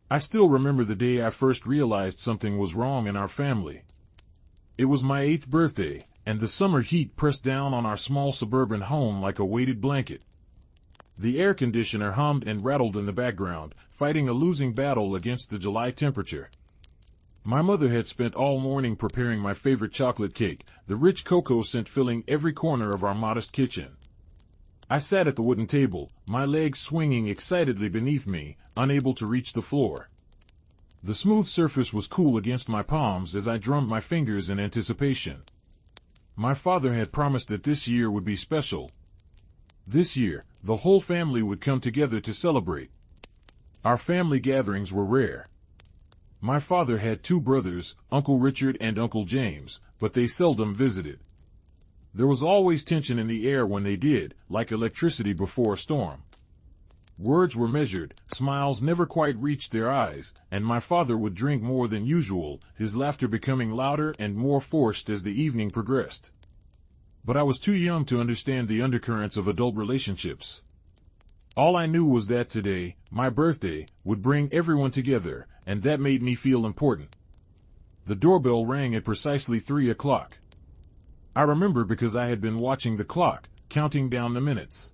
I still remember the day I first realized something was wrong in our family. It was my 8th birthday, and the summer heat pressed down on our small suburban home like a weighted blanket. The air conditioner hummed and rattled in the background, fighting a losing battle against the July temperature. My mother had spent all morning preparing my favorite chocolate cake, the rich cocoa scent filling every corner of our modest kitchen. I sat at the wooden table, my legs swinging excitedly beneath me, unable to reach the floor. The smooth surface was cool against my palms as I drummed my fingers in anticipation. My father had promised that this year would be special. This year, the whole family would come together to celebrate. Our family gatherings were rare. My father had 2 brothers, Uncle Richard and Uncle James, but they seldom visited. There was always tension in the air when they did, like electricity before a storm. Words were measured, smiles never quite reached their eyes, and my father would drink more than usual, his laughter becoming louder and more forced as the evening progressed. But I was too young to understand the undercurrents of adult relationships. All I knew was that today, my birthday, would bring everyone together, and that made me feel important. The doorbell rang at precisely 3 o'clock. I remember because I had been watching the clock, counting down the minutes.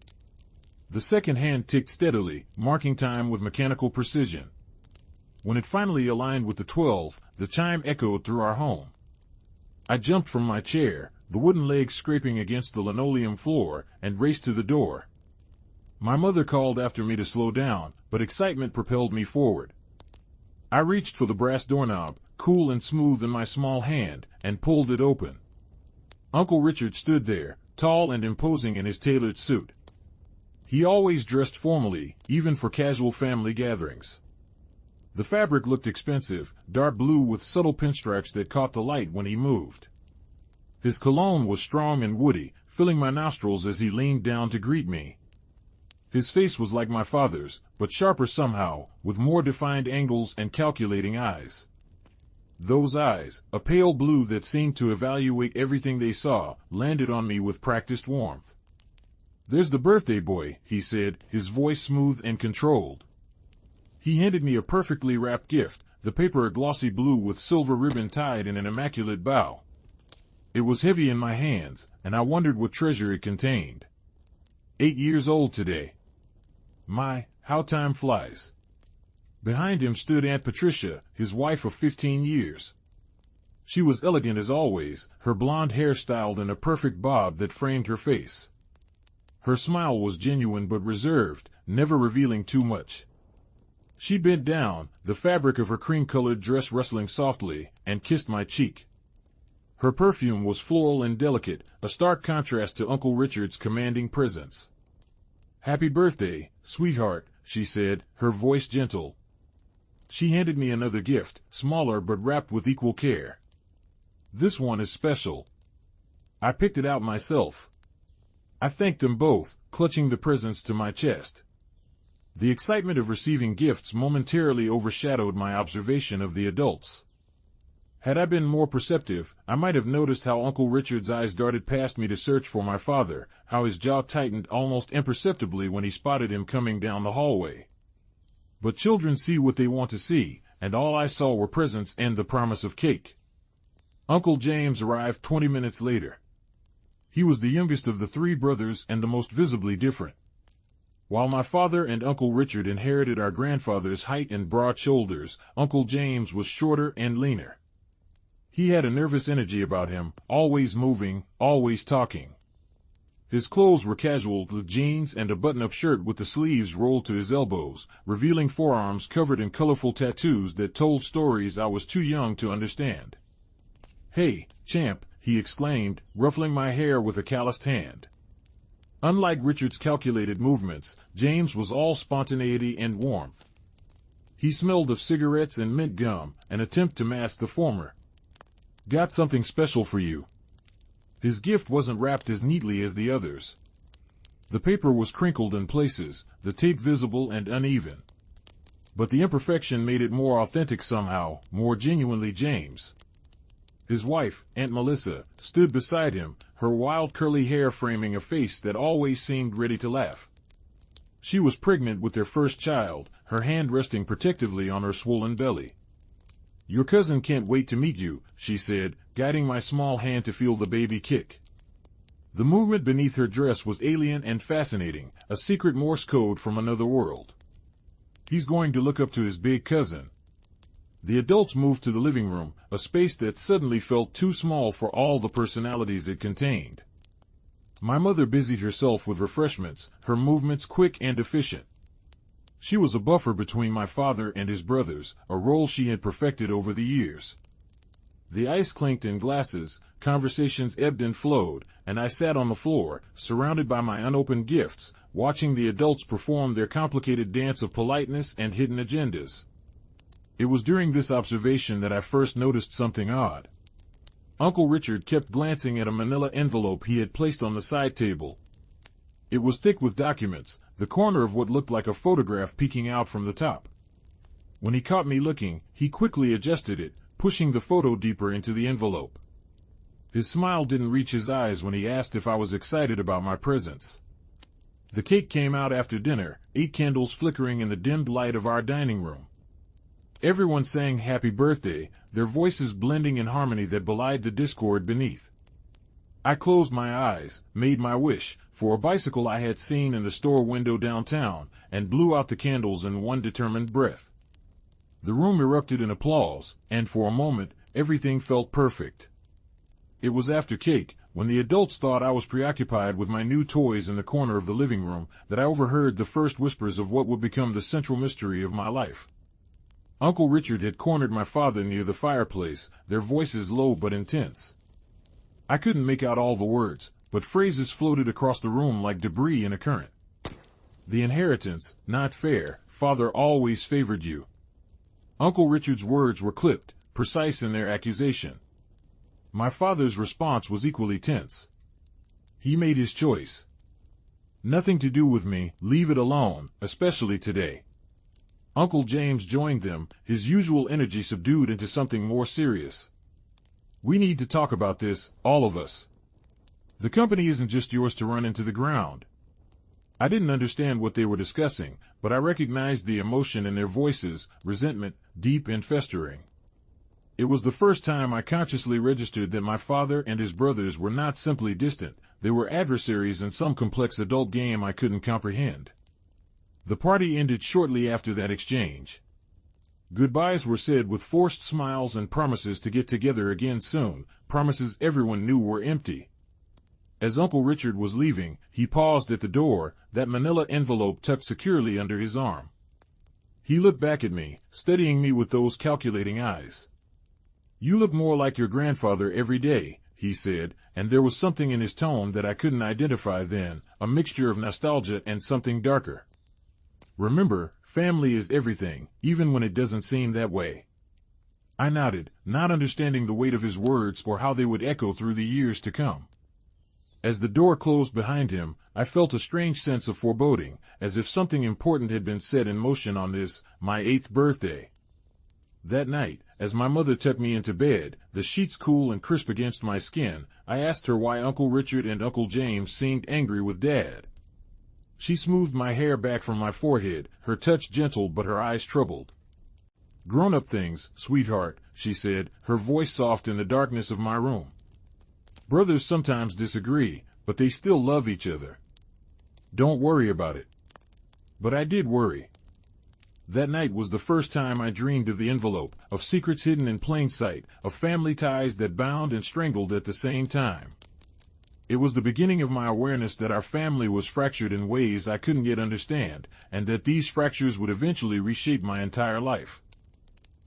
The second hand ticked steadily, marking time with mechanical precision. When it finally aligned with the 12, the chime echoed through our home. I jumped from my chair, the wooden legs scraping against the linoleum floor, and raced to the door. My mother called after me to slow down, but excitement propelled me forward. I reached for the brass doorknob, cool and smooth in my small hand, and pulled it open. Uncle Richard stood there, tall and imposing in his tailored suit. He always dressed formally, even for casual family gatherings. The fabric looked expensive, dark blue with subtle pinstripes that caught the light when he moved. His cologne was strong and woody, filling my nostrils as he leaned down to greet me. His face was like my father's, but sharper somehow, with more defined angles and calculating eyes. Those eyes, a pale blue that seemed to evaluate everything they saw, landed on me with practiced warmth. "There's the birthday boy," he said, his voice smooth and controlled. He handed me a perfectly wrapped gift, the paper a glossy blue with silver ribbon tied in an immaculate bow. It was heavy in my hands, and I wondered what treasure it contained. 8 years old today. My, how time flies. Behind him stood Aunt Patricia, his wife of 15 years. She was elegant as always, her blonde hair styled in a perfect bob that framed her face. Her smile was genuine but reserved, never revealing too much. She bent down, the fabric of her cream-colored dress rustling softly, and kissed my cheek. Her perfume was floral and delicate, a stark contrast to Uncle Richard's commanding presence. "Happy birthday, sweetheart," she said, her voice gentle. She handed me another gift, smaller but wrapped with equal care. "This one is special." I picked it out myself. I thanked them both, clutching the presents to my chest. The excitement of receiving gifts momentarily overshadowed my observation of the adults. Had I been more perceptive, I might have noticed how Uncle Richard's eyes darted past me to search for my father, how his jaw tightened almost imperceptibly when he spotted him coming down the hallway. But children see what they want to see, and all I saw were presents and the promise of cake. Uncle James arrived 20 minutes later. He was the youngest of the 3 brothers and the most visibly different. While my father and Uncle Richard inherited our grandfather's height and broad shoulders, Uncle James was shorter and leaner. He had a nervous energy about him, always moving, always talking. His clothes were casual, with jeans and a button-up shirt with the sleeves rolled to his elbows, revealing forearms covered in colorful tattoos that told stories I was too young to understand. "Hey, champ," he exclaimed, ruffling my hair with a calloused hand. Unlike Richard's calculated movements, James was all spontaneity and warmth. He smelled of cigarettes and mint gum, an attempt to mask the former. "Got something special for you." His gift wasn't wrapped as neatly as the others. The paper was crinkled in places, the tape visible and uneven. But the imperfection made it more authentic somehow, more genuinely James. His wife, Aunt Melissa, stood beside him, her wild curly hair framing a face that always seemed ready to laugh. She was pregnant with their first child, her hand resting protectively on her swollen belly. "Your cousin can't wait to meet you," she said, guiding my small hand to feel the baby kick. The movement beneath her dress was alien and fascinating, a secret Morse code from another world. "He's going to look up to his big cousin." The adults moved to the living room, a space that suddenly felt too small for all the personalities it contained. My mother busied herself with refreshments, her movements quick and efficient. She was a buffer between my father and his brothers, a role she had perfected over the years. The ice clinked in glasses, conversations ebbed and flowed, and I sat on the floor, surrounded by my unopened gifts, watching the adults perform their complicated dance of politeness and hidden agendas. It was during this observation that I first noticed something odd. Uncle Richard kept glancing at a manila envelope he had placed on the side table. It was thick with documents, the corner of what looked like a photograph peeking out from the top. When he caught me looking, he quickly adjusted it, pushing the photo deeper into the envelope. His smile didn't reach his eyes when he asked if I was excited about my presence. The cake came out after dinner, 8 candles flickering in the dimmed light of our dining room. Everyone sang happy birthday, their voices blending in harmony that belied the discord beneath. I closed my eyes, made my wish, for a bicycle I had seen in the store window downtown, and blew out the candles in one determined breath. The room erupted in applause, and for a moment, everything felt perfect. It was after cake, when the adults thought I was preoccupied with my new toys in the corner of the living room, that I overheard the first whispers of what would become the central mystery of my life. Uncle Richard had cornered my father near the fireplace, their voices low but intense. I couldn't make out all the words, but phrases floated across the room like debris in a current. "The inheritance, not fair, father always favored you." Uncle Richard's words were clipped, precise in their accusation. My father's response was equally tense. "He made his choice. Nothing to do with me, leave it alone, especially today." Uncle James joined them, his usual energy subdued into something more serious. "We need to talk about this, all of us. The company isn't just yours to run into the ground." I didn't understand what they were discussing, but I recognized the emotion in their voices, resentment, deep and festering. It was the first time I consciously registered that my father and his brothers were not simply distant, they were adversaries in some complex adult game I couldn't comprehend. The party ended shortly after that exchange. Goodbyes were said with forced smiles and promises to get together again soon, promises everyone knew were empty. As Uncle Richard was leaving, he paused at the door, that manila envelope tucked securely under his arm. He looked back at me, studying me with those calculating eyes. "You look more like your grandfather every day," he said, and there was something in his tone that I couldn't identify then, a mixture of nostalgia and something darker. "Remember, family is everything, even when it doesn't seem that way." I nodded, not understanding the weight of his words or how they would echo through the years to come. As the door closed behind him, I felt a strange sense of foreboding, as if something important had been set in motion on this, my 8th birthday. That night, as my mother tucked me into bed, the sheets cool and crisp against my skin, I asked her why Uncle Richard and Uncle James seemed angry with Dad. She smoothed my hair back from my forehead, her touch gentle but her eyes troubled. "Grown-up things, sweetheart," she said, her voice soft in the darkness of my room. "Brothers sometimes disagree, but they still love each other. Don't worry about it." But I did worry. That night was the first time I dreamed of the envelope, of secrets hidden in plain sight, of family ties that bound and strangled at the same time. It was the beginning of my awareness that our family was fractured in ways I couldn't yet understand, and that these fractures would eventually reshape my entire life.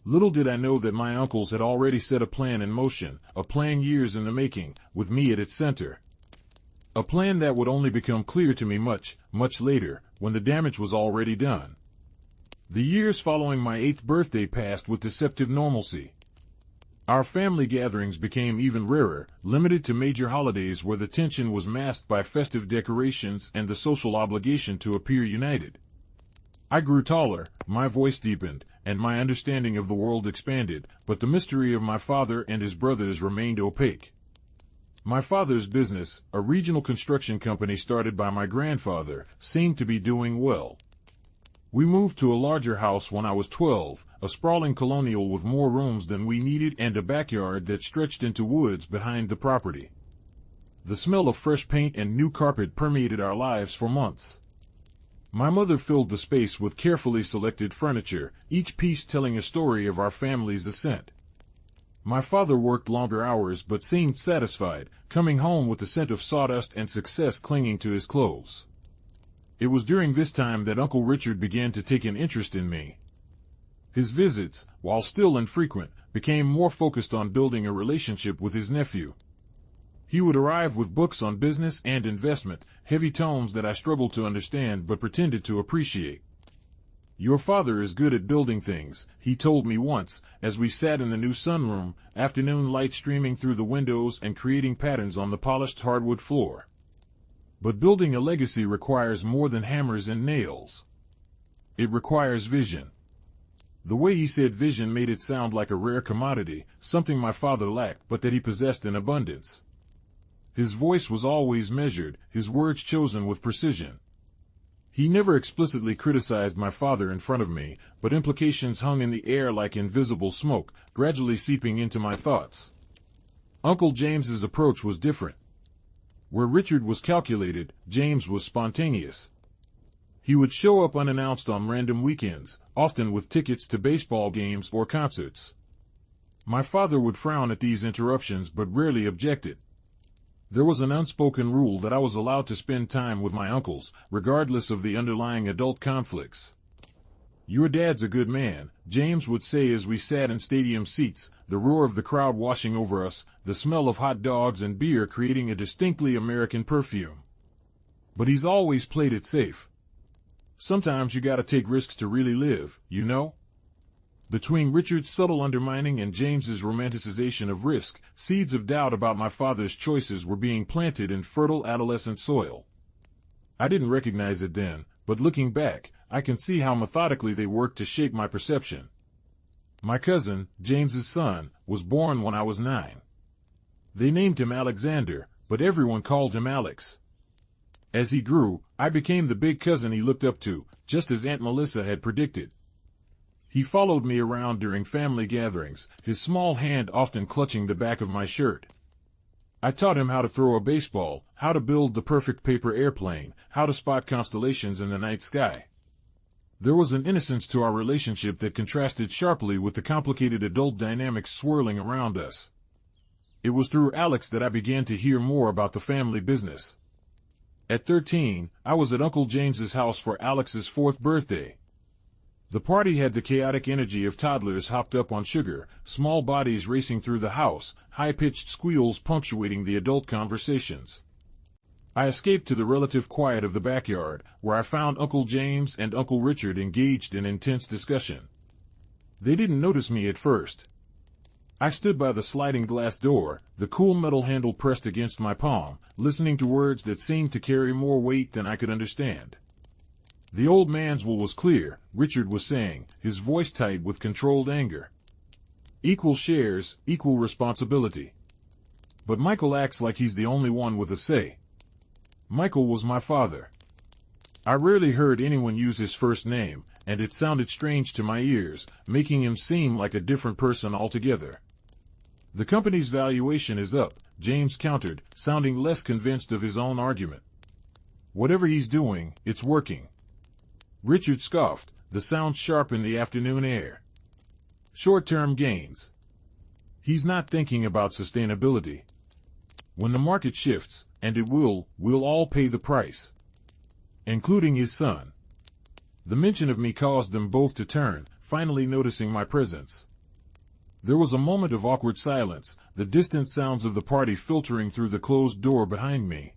Little did I know that my uncles had already set a plan in motion, a plan years in the making, with me at its center. A plan that would only become clear to me much, much later, when the damage was already done. The years following my 8th birthday passed with deceptive normalcy. Our family gatherings became even rarer, limited to major holidays where the tension was masked by festive decorations and the social obligation to appear united. I grew taller, my voice deepened, and my understanding of the world expanded, but the mystery of my father and his brothers remained opaque. My father's business, a regional construction company started by my grandfather, seemed to be doing well. We moved to a larger house when I was 12, a sprawling colonial with more rooms than we needed and a backyard that stretched into woods behind the property. The smell of fresh paint and new carpet permeated our lives for months. My mother filled the space with carefully selected furniture, each piece telling a story of our family's ascent. My father worked longer hours but seemed satisfied, coming home with the scent of sawdust and success clinging to his clothes. It was during this time that Uncle Richard began to take an interest in me. His visits, while still infrequent, became more focused on building a relationship with his nephew. He would arrive with books on business and investment, heavy tomes that I struggled to understand but pretended to appreciate. "Your father is good at building things," he told me once, as we sat in the new sunroom, afternoon light streaming through the windows and creating patterns on the polished hardwood floor. "But building a legacy requires more than hammers and nails. It requires vision." The way he said vision made it sound like a rare commodity, something my father lacked but that he possessed in abundance. His voice was always measured, his words chosen with precision. He never explicitly criticized my father in front of me, but implications hung in the air like invisible smoke, gradually seeping into my thoughts. Uncle James's approach was different. Where Richard was calculated, James was spontaneous. He would show up unannounced on random weekends, often with tickets to baseball games or concerts. My father would frown at these interruptions but rarely objected. There was an unspoken rule that I was allowed to spend time with my uncles, regardless of the underlying adult conflicts. "Your dad's a good man," James would say as we sat in stadium seats, the roar of the crowd washing over us, the smell of hot dogs and beer creating a distinctly American perfume. "But he's always played it safe. Sometimes you gotta take risks to really live, you know?" Between Richard's subtle undermining and James's romanticization of risk, seeds of doubt about my father's choices were being planted in fertile adolescent soil. I didn't recognize it then, but looking back, I can see how methodically they worked to shape my perception. My cousin, James's son, was born when I was 9. They named him Alexander, but everyone called him Alex. As he grew, I became the big cousin he looked up to, just as Aunt Melissa had predicted. He followed me around during family gatherings, his small hand often clutching the back of my shirt. I taught him how to throw a baseball, how to build the perfect paper airplane, how to spot constellations in the night sky. There was an innocence to our relationship that contrasted sharply with the complicated adult dynamics swirling around us. It was through Alex that I began to hear more about the family business. At 13, I was at Uncle James's house for Alex's 4th birthday. The party had the chaotic energy of toddlers hopped up on sugar, small bodies racing through the house, high-pitched squeals punctuating the adult conversations. I escaped to the relative quiet of the backyard, where I found Uncle James and Uncle Richard engaged in intense discussion. They didn't notice me at first. I stood by the sliding glass door, the cool metal handle pressed against my palm, listening to words that seemed to carry more weight than I could understand. "The old man's will was clear," Richard was saying, his voice tight with controlled anger. "Equal shares, equal responsibility. But Michael acts like he's the only one with a say." Michael was my father. I rarely heard anyone use his first name, and it sounded strange to my ears, making him seem like a different person altogether. "The company's valuation is up," James countered, sounding less convinced of his own argument. "Whatever he's doing, it's working." Richard scoffed, the sound sharp in the afternoon air. "Short-term gains. He's not thinking about sustainability. When the market shifts, and it will, we'll all pay the price. Including his son." The mention of me caused them both to turn, finally noticing my presence. There was a moment of awkward silence, the distant sounds of the party filtering through the closed door behind me.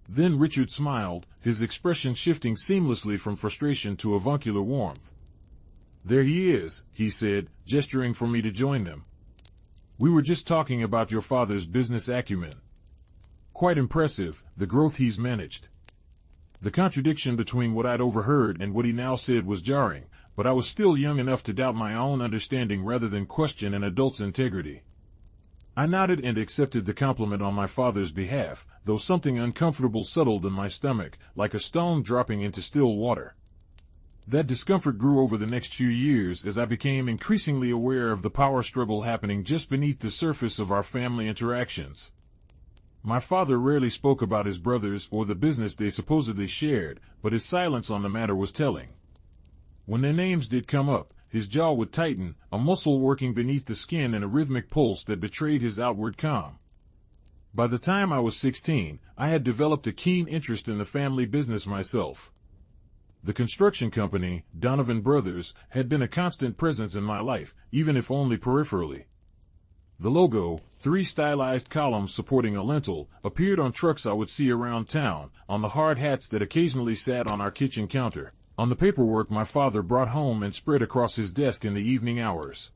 Then Richard smiled, his expression shifting seamlessly from frustration to avuncular warmth. "There he is," he said, gesturing for me to join them. "We were just talking about your father's business acumen. Quite impressive, the growth he's managed." The contradiction between what I'd overheard and what he now said was jarring, but I was still young enough to doubt my own understanding rather than question an adult's integrity. I nodded and accepted the compliment on my father's behalf, though something uncomfortable settled in my stomach, like a stone dropping into still water. That discomfort grew over the next few years as I became increasingly aware of the power struggle happening just beneath the surface of our family interactions. My father rarely spoke about his brothers or the business they supposedly shared, but his silence on the matter was telling. When their names did come up, his jaw would tighten, a muscle working beneath the skin in a rhythmic pulse that betrayed his outward calm. By the time I was 16, I had developed a keen interest in the family business myself. The construction company, Donovan Brothers, had been a constant presence in my life, even if only peripherally. The logo, 3 stylized columns supporting a lintel, appeared on trucks I would see around town, on the hard hats that occasionally sat on our kitchen counter, on the paperwork my father brought home and spread across his desk in the evening hours.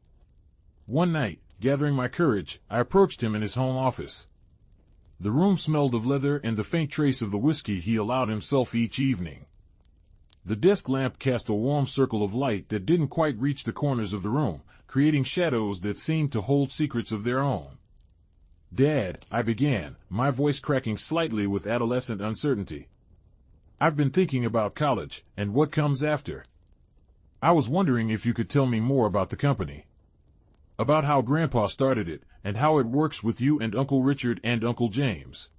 One night, gathering my courage, I approached him in his home office. The room smelled of leather and the faint trace of the whiskey he allowed himself each evening. The desk lamp cast a warm circle of light that didn't quite reach the corners of the room, creating shadows that seemed to hold secrets of their own. "Dad," I began, my voice cracking slightly with adolescent uncertainty. "I've been thinking about college, and what comes after. I was wondering if you could tell me more about the company. About how Grandpa started it, and how it works with you and Uncle Richard and Uncle James."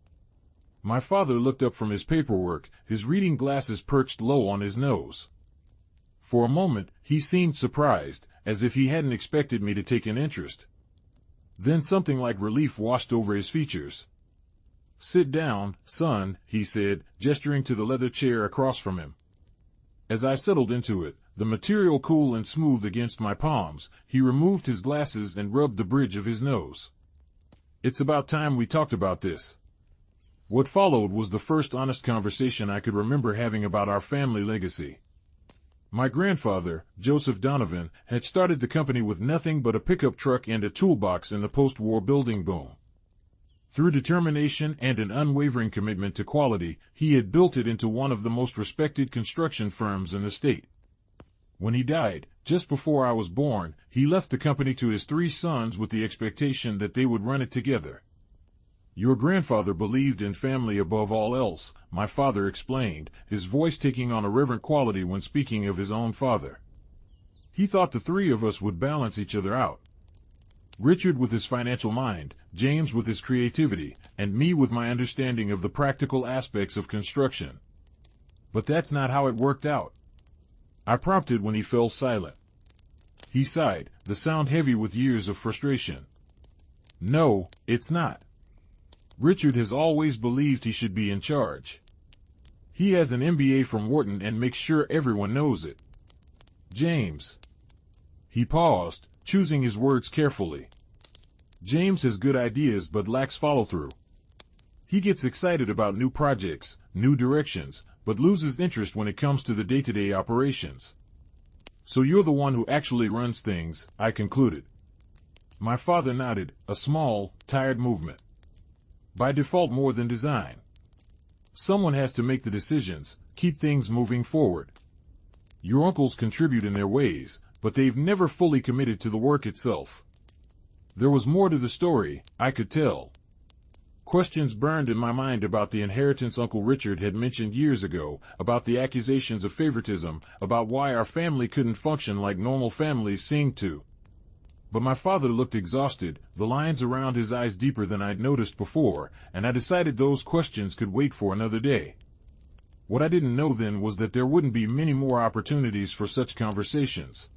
My father looked up from his paperwork, his reading glasses perched low on his nose. For a moment, he seemed surprised, as if he hadn't expected me to take an interest. Then something like relief washed over his features. "Sit down, son," he said, gesturing to the leather chair across from him. As I settled into it, the material cool and smooth against my palms, he removed his glasses and rubbed the bridge of his nose. "It's about time we talked about this." What followed was the first honest conversation I could remember having about our family legacy. My grandfather, Joseph Donovan, had started the company with nothing but a pickup truck and a toolbox in the post-war building boom. Through determination and an unwavering commitment to quality, he had built it into one of the most respected construction firms in the state. When he died, just before I was born, he left the company to his 3 sons with the expectation that they would run it together. "Your grandfather believed in family above all else," my father explained, his voice taking on a reverent quality when speaking of his own father. "He thought the 3 of us would balance each other out. Richard with his financial mind, James with his creativity, and me with my understanding of the practical aspects of construction. But that's not how it worked out." I prompted when he fell silent. He sighed, the sound heavy with years of frustration. "No, it's not. Richard has always believed he should be in charge. He has an MBA from Wharton and makes sure everyone knows it. James." He paused, choosing his words carefully. "James has good ideas but lacks follow-through. He gets excited about new projects, new directions, but loses interest when it comes to the day-to-day operations. So you're the one who actually runs things," I concluded. My father nodded, a small, tired movement. "By default more than design. Someone has to make the decisions, keep things moving forward. Your uncles contribute in their ways, but they've never fully committed to the work itself." There was more to the story, I could tell. Questions burned in my mind about the inheritance Uncle Richard had mentioned years ago, about the accusations of favoritism, about why our family couldn't function like normal families seemed to. But my father looked exhausted, the lines around his eyes deeper than I'd noticed before, and I decided those questions could wait for another day. What I didn't know then was that there wouldn't be many more opportunities for such conversations.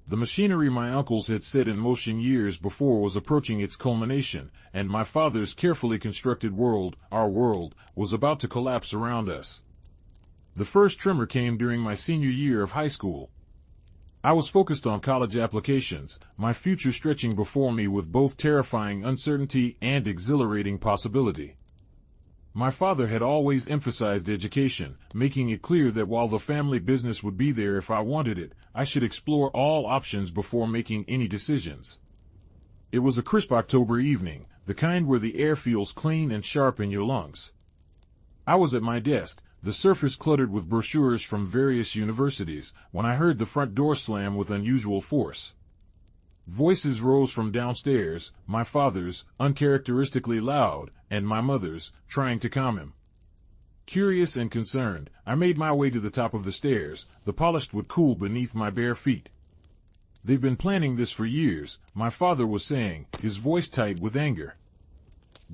The machinery my uncles had set in motion years before was approaching its culmination, and my father's carefully constructed world, our world, was about to collapse around us. The first tremor came during my senior year of high school. I was focused on college applications, my future stretching before me with both terrifying uncertainty and exhilarating possibility. My father had always emphasized education, making it clear that while the family business would be there if I wanted it, I should explore all options before making any decisions. It was a crisp October evening, the kind where the air feels clean and sharp in your lungs. I was at my desk, the surface cluttered with brochures from various universities, when I heard the front door slam with unusual force. Voices rose from downstairs, my father's, uncharacteristically loud, and my mother's, trying to calm him. Curious and concerned, I made my way to the top of the stairs, the polished wood cool beneath my bare feet. "They've been planning this for years," my father was saying, his voice tight with anger.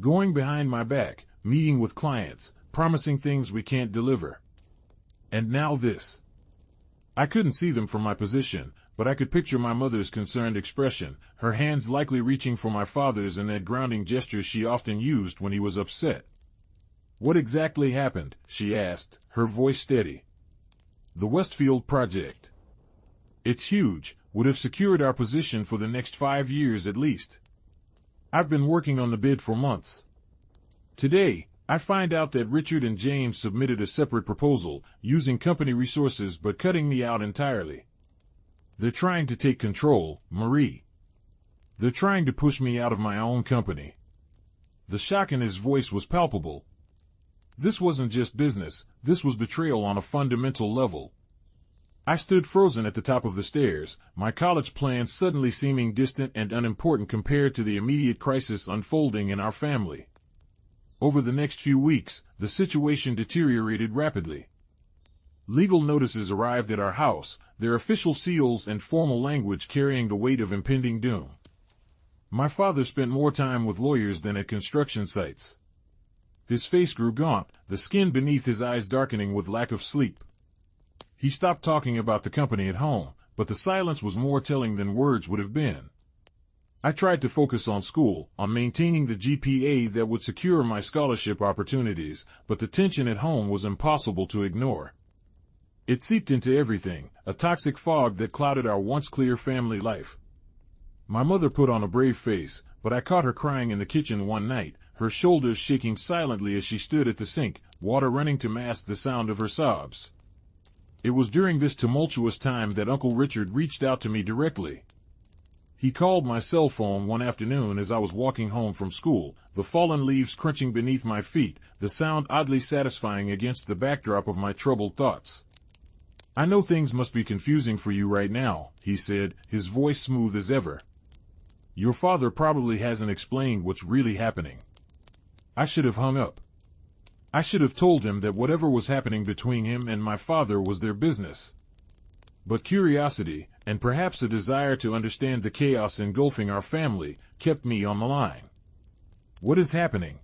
"Going behind my back, meeting with clients, promising things we can't deliver. And now this." I couldn't see them from my position, but I could picture my mother's concerned expression, her hands likely reaching for my father's in that grounding gesture she often used when he was upset. "What exactly happened?" she asked, her voice steady. "The Westfield project. It's huge, would have secured our position for the next 5 years at least. I've been working on the bid for months. Today, I find out that Richard and James submitted a separate proposal, using company resources but cutting me out entirely. They're trying to take control, Marie. They're trying to push me out of my own company." The shock in his voice was palpable. This wasn't just business, this was betrayal on a fundamental level. I stood frozen at the top of the stairs, my college plans suddenly seeming distant and unimportant compared to the immediate crisis unfolding in our family. Over the next few weeks, the situation deteriorated rapidly. Legal notices arrived at our house, their official seals and formal language carrying the weight of impending doom. My father spent more time with lawyers than at construction sites. His face grew gaunt, the skin beneath his eyes darkening with lack of sleep. He stopped talking about the company at home, but the silence was more telling than words would have been. I tried to focus on school, on maintaining the GPA that would secure my scholarship opportunities, but the tension at home was impossible to ignore. It seeped into everything, a toxic fog that clouded our once clear family life. My mother put on a brave face, but I caught her crying in the kitchen one night, her shoulders shaking silently as she stood at the sink, water running to mask the sound of her sobs. It was during this tumultuous time that Uncle Richard reached out to me directly. He called my cell phone one afternoon as I was walking home from school, the fallen leaves crunching beneath my feet, the sound oddly satisfying against the backdrop of my troubled thoughts. "I know things must be confusing for you right now," he said, his voice smooth as ever. "Your father probably hasn't explained what's really happening." I should have hung up. I should have told him that whatever was happening between him and my father was their business. But curiosity, and perhaps a desire to understand the chaos engulfing our family, kept me on the line. "What is happening?"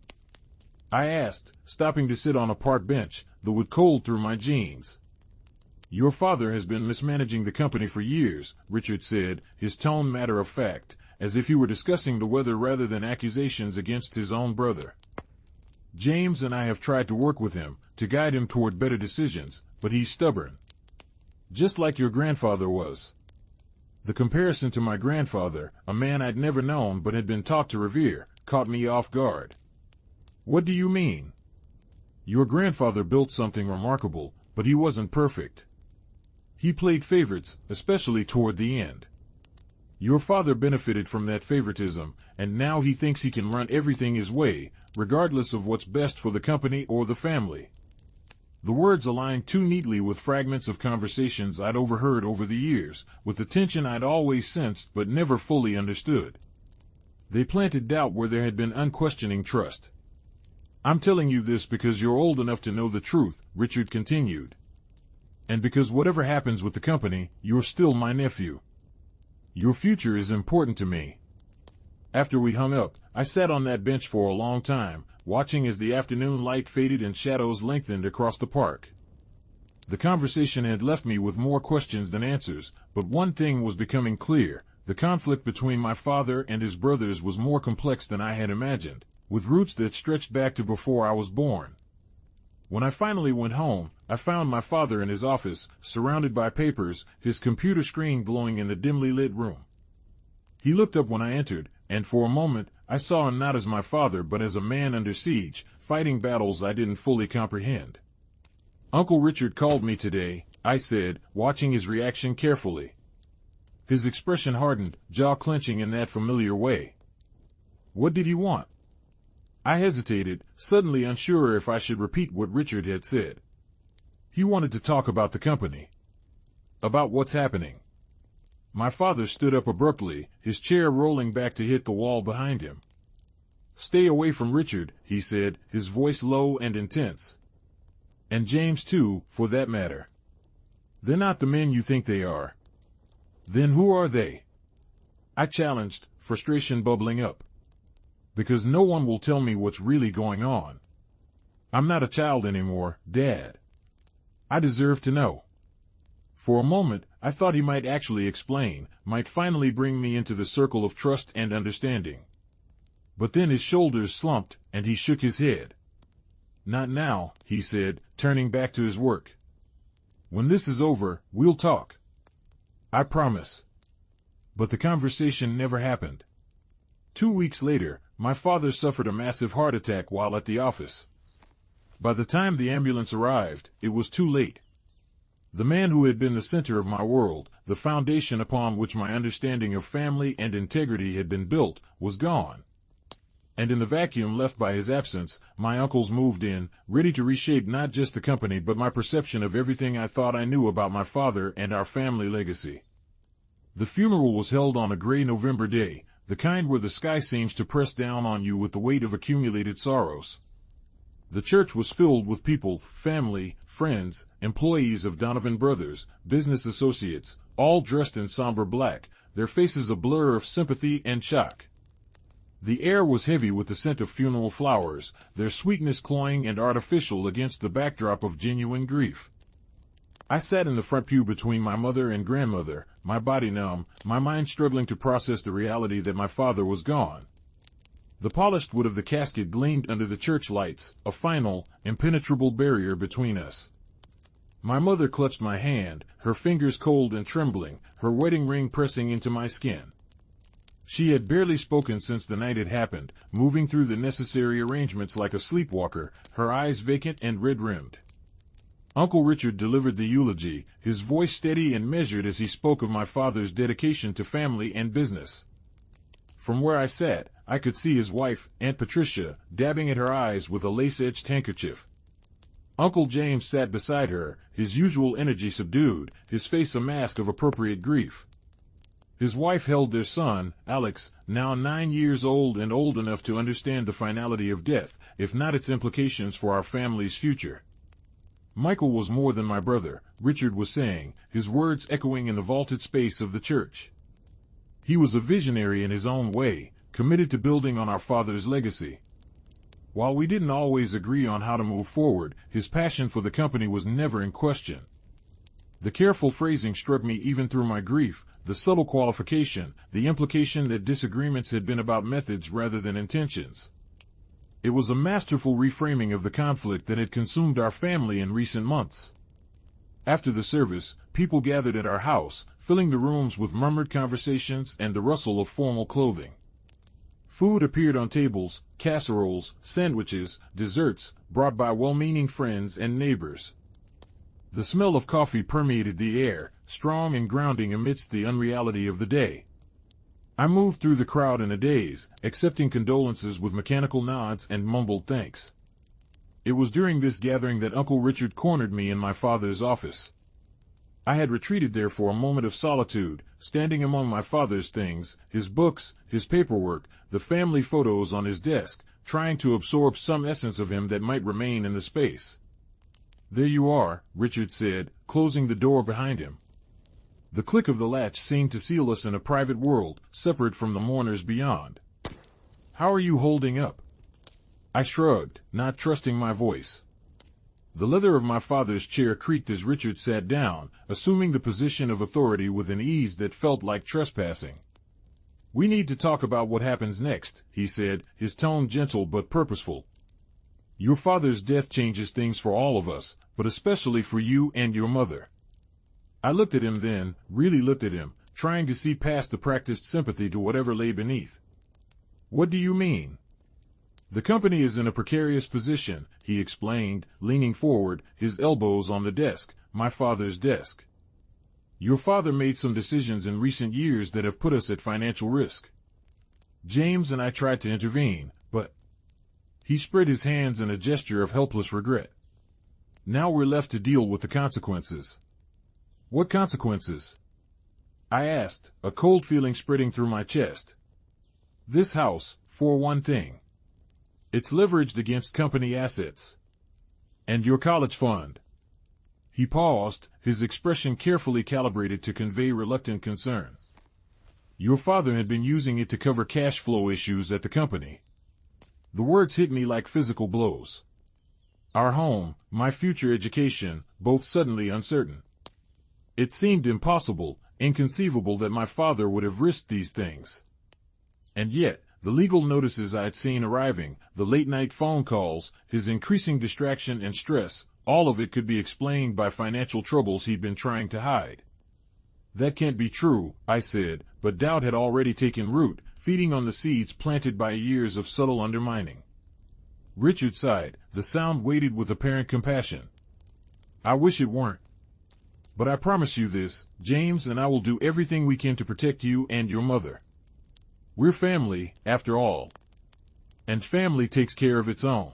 I asked, stopping to sit on a park bench, the wood cold through my jeans. "Your father has been mismanaging the company for years," Richard said, his tone matter of fact, as if he were discussing the weather rather than accusations against his own brother. "James and I have tried to work with him, to guide him toward better decisions, but he's stubborn. Just like your grandfather was." The comparison to my grandfather, a man I'd never known but had been taught to revere, caught me off guard. "What do you mean?" "Your grandfather built something remarkable, but he wasn't perfect. He played favorites, especially toward the end. Your father benefited from that favoritism, and now he thinks he can run everything his way, regardless of what's best for the company or the family." The words aligned too neatly with fragments of conversations I'd overheard over the years, with the tension I'd always sensed but never fully understood. They planted doubt where there had been unquestioning trust. "I'm telling you this because you're old enough to know the truth," Richard continued. "And because whatever happens with the company, you're still my nephew. Your future is important to me." After we hung up, I sat on that bench for a long time, watching as the afternoon light faded and shadows lengthened across the park. The conversation had left me with more questions than answers, but one thing was becoming clear: the conflict between my father and his brothers was more complex than I had imagined, with roots that stretched back to before I was born. When I finally went home, I found my father in his office, surrounded by papers, his computer screen glowing in the dimly lit room. He looked up when I entered, and for a moment, I saw him not as my father but as a man under siege, fighting battles I didn't fully comprehend. "Uncle Richard called me today," I said, watching his reaction carefully. His expression hardened, jaw clenching in that familiar way. "What did he want?" I hesitated, suddenly unsure if I should repeat what Richard had said. "He wanted to talk about the company. About what's happening." My father stood up abruptly, his chair rolling back to hit the wall behind him. "Stay away from Richard," he said, his voice low and intense. And James too, for that matter. They're not the men you think they are. Then who are they? I challenged, frustration bubbling up. Because no one will tell me what's really going on. I'm not a child anymore, Dad. I deserve to know. For a moment, I thought he might actually explain, might finally bring me into the circle of trust and understanding. But then his shoulders slumped, and he shook his head. Not now, he said, turning back to his work. When this is over, we'll talk. I promise. But the conversation never happened. 2 weeks later, my father suffered a massive heart attack while at the office. By the time the ambulance arrived, it was too late. The man who had been the center of my world, the foundation upon which my understanding of family and integrity had been built, was gone. And in the vacuum left by his absence, my uncles moved in, ready to reshape not just the company but my perception of everything I thought I knew about my father and our family legacy. The funeral was held on a gray November day, the kind where the sky seems to press down on you with the weight of accumulated sorrows. The church was filled with people, family, friends, employees of Donovan Brothers, business associates, all dressed in somber black, their faces a blur of sympathy and shock. The air was heavy with the scent of funeral flowers, their sweetness cloying and artificial against the backdrop of genuine grief. I sat in the front pew between my mother and grandmother, my body numb, my mind struggling to process the reality that my father was gone. The polished wood of the casket gleamed under the church lights, a final, impenetrable barrier between us. My mother clutched my hand, her fingers cold and trembling, her wedding ring pressing into my skin. She had barely spoken since the night had happened, moving through the necessary arrangements like a sleepwalker, her eyes vacant and red-rimmed. Uncle Richard delivered the eulogy, his voice steady and measured as he spoke of my father's dedication to family and business. From where I sat, I could see his wife, Aunt Patricia, dabbing at her eyes with a lace-edged handkerchief. Uncle James sat beside her, his usual energy subdued, his face a mask of appropriate grief. His wife held their son, Alex, now 9 years old and old enough to understand the finality of death, if not its implications for our family's future. Michael was more than my brother, Richard was saying, his words echoing in the vaulted space of the church. He was a visionary in his own way, committed to building on our father's legacy. While we didn't always agree on how to move forward, his passion for the company was never in question. The careful phrasing struck me even through my grief, the subtle qualification, the implication that disagreements had been about methods rather than intentions. It was a masterful reframing of the conflict that had consumed our family in recent months. After the service, people gathered at our house, filling the rooms with murmured conversations and the rustle of formal clothing. Food appeared on tables, casseroles, sandwiches, desserts, brought by well-meaning friends and neighbors. The smell of coffee permeated the air, strong and grounding amidst the unreality of the day. I moved through the crowd in a daze, accepting condolences with mechanical nods and mumbled thanks. It was during this gathering that Uncle Richard cornered me in my father's office. I had retreated there for a moment of solitude, standing among my father's things, his books, his paperwork, the family photos on his desk, trying to absorb some essence of him that might remain in the space. "There you are," Richard said, closing the door behind him. The click of the latch seemed to seal us in a private world, separate from the mourners beyond. "How are you holding up?" I shrugged, not trusting my voice. The leather of my father's chair creaked as Richard sat down, assuming the position of authority with an ease that felt like trespassing. "We need to talk about what happens next," he said, his tone gentle but purposeful. "Your father's death changes things for all of us, but especially for you and your mother." I looked at him then, really looked at him, trying to see past the practiced sympathy to whatever lay beneath. "What do you mean?" "The company is in a precarious position," he explained, leaning forward, his elbows on the desk, my father's desk. "Your father made some decisions in recent years that have put us at financial risk. James and I tried to intervene, but—" He spread his hands in a gesture of helpless regret. "Now we're left to deal with the consequences." "What consequences?" I asked, a cold feeling spreading through my chest. "This house, for one thing. It's leveraged against company assets. And your college fund. He paused, his expression carefully calibrated to convey reluctant concern. Your father had been using it to cover cash flow issues at the company. The words hit me like physical blows. Our home, my future education, both suddenly uncertain. It seemed impossible, inconceivable that my father would have risked these things. And yet, the legal notices I had seen arriving, the late-night phone calls, his increasing distraction and stress, all of it could be explained by financial troubles he'd been trying to hide. That can't be true, I said, but doubt had already taken root, feeding on the seeds planted by years of subtle undermining. Richard sighed, the sound weighted with apparent compassion. I wish it weren't. But I promise you this, James and I will do everything we can to protect you and your mother. We're family, after all. And family takes care of its own.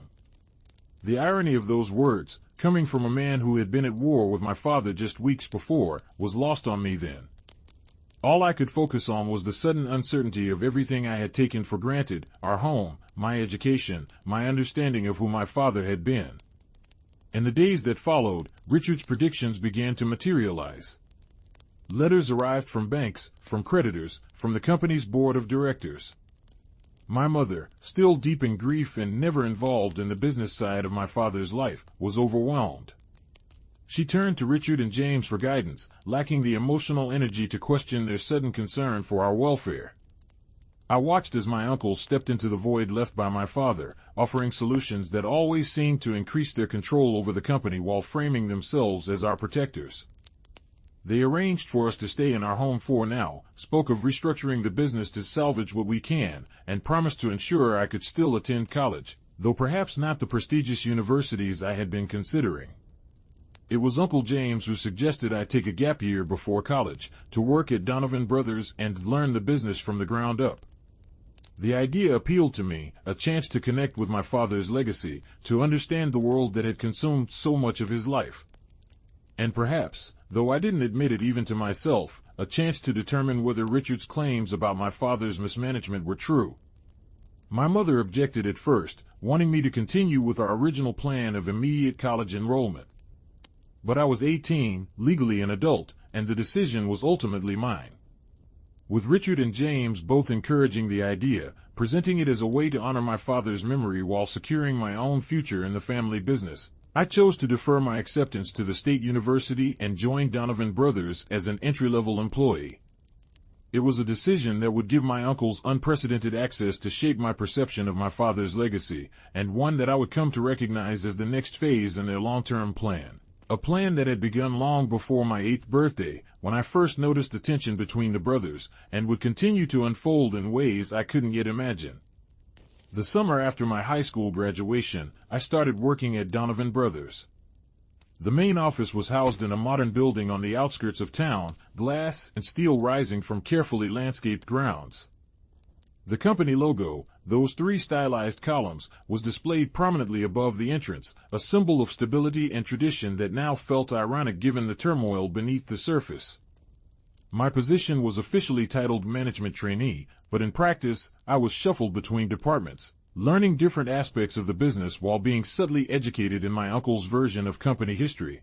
The irony of those words, coming from a man who had been at war with my father just weeks before, was lost on me then. All I could focus on was the sudden uncertainty of everything I had taken for granted, our home, my education, my understanding of who my father had been. In the days that followed, Richard's predictions began to materialize. Letters arrived from banks, from creditors, from the company's board of directors. My mother, still deep in grief and never involved in the business side of my father's life, was overwhelmed. She turned to Richard and James for guidance, lacking the emotional energy to question their sudden concern for our welfare. I watched as my uncles stepped into the void left by my father, offering solutions that always seemed to increase their control over the company while framing themselves as our protectors. They arranged for us to stay in our home for now, spoke of restructuring the business to salvage what we can, and promised to ensure I could still attend college, though perhaps not the prestigious universities I had been considering. It was Uncle James who suggested I take a gap year before college, to work at Donovan Brothers and learn the business from the ground up. The idea appealed to me, a chance to connect with my father's legacy, to understand the world that had consumed so much of his life. And perhaps, though I didn't admit it even to myself, a chance to determine whether Richard's claims about my father's mismanagement were true. My mother objected at first, wanting me to continue with our original plan of immediate college enrollment. But I was 18, legally an adult, and the decision was ultimately mine. With Richard and James both encouraging the idea, presenting it as a way to honor my father's memory while securing my own future in the family business, I chose to defer my acceptance to the state university and join Donovan Brothers as an entry-level employee. It was a decision that would give my uncles unprecedented access to shape my perception of my father's legacy, and one that I would come to recognize as the next phase in their long-term plan. A plan that had begun long before my 8th birthday, when I first noticed the tension between the brothers, and would continue to unfold in ways I couldn't yet imagine. The summer after my high school graduation, I started working at Donovan Brothers. The main office was housed in a modern building on the outskirts of town, glass and steel rising from carefully landscaped grounds. The company logo, those 3 stylized columns, was displayed prominently above the entrance, a symbol of stability and tradition that now felt ironic given the turmoil beneath the surface. My position was officially titled management trainee, but in practice, I was shuffled between departments, learning different aspects of the business while being subtly educated in my uncle's version of company history.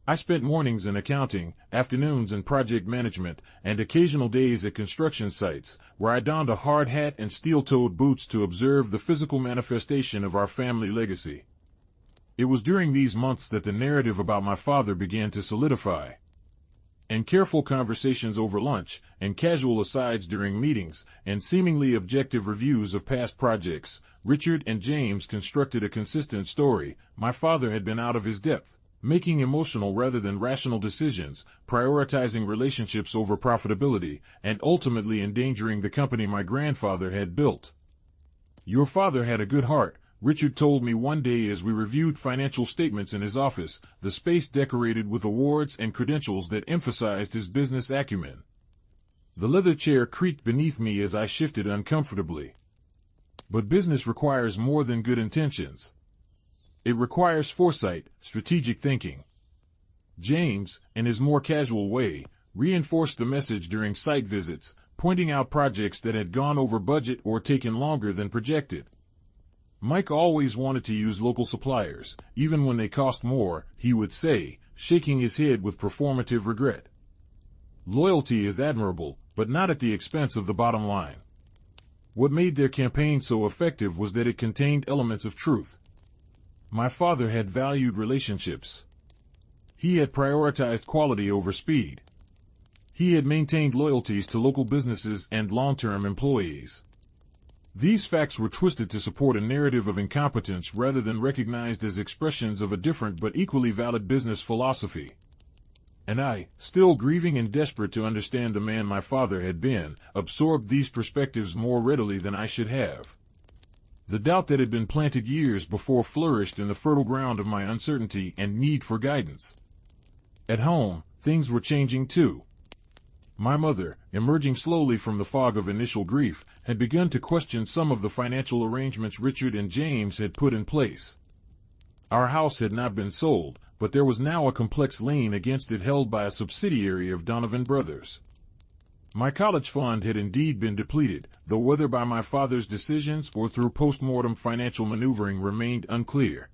I spent mornings in accounting, afternoons in project management, and occasional days at construction sites, where I donned a hard hat and steel-toed boots to observe the physical manifestation of our family legacy. It was during these months that the narrative about my father began to solidify. In careful conversations over lunch, and casual asides during meetings, and seemingly objective reviews of past projects, Richard and James constructed a consistent story. My father had been out of his depth, making emotional rather than rational decisions, prioritizing relationships over profitability, and ultimately endangering the company my grandfather had built. Your father had a good heart, Richard told me one day as we reviewed financial statements in his office, the space decorated with awards and credentials that emphasized his business acumen. The leather chair creaked beneath me as I shifted uncomfortably. But business requires more than good intentions. It requires foresight, strategic thinking. James, in his more casual way, reinforced the message during site visits, pointing out projects that had gone over budget or taken longer than projected. Mike always wanted to use local suppliers, even when they cost more, he would say, shaking his head with performative regret. Loyalty is admirable, but not at the expense of the bottom line. What made their campaign so effective was that it contained elements of truth. My father had valued relationships. He had prioritized quality over speed. He had maintained loyalties to local businesses and long-term employees. These facts were twisted to support a narrative of incompetence rather than recognized as expressions of a different but equally valid business philosophy. And I, still grieving and desperate to understand the man my father had been, absorbed these perspectives more readily than I should have. The doubt that had been planted years before flourished in the fertile ground of my uncertainty and need for guidance. At home, things were changing too. My mother, emerging slowly from the fog of initial grief, had begun to question some of the financial arrangements Richard and James had put in place. Our house had not been sold, but there was now a complex lien against it held by a subsidiary of Donovan Brothers. My college fund had indeed been depleted, though whether by my father's decisions or through post-mortem financial maneuvering remained unclear.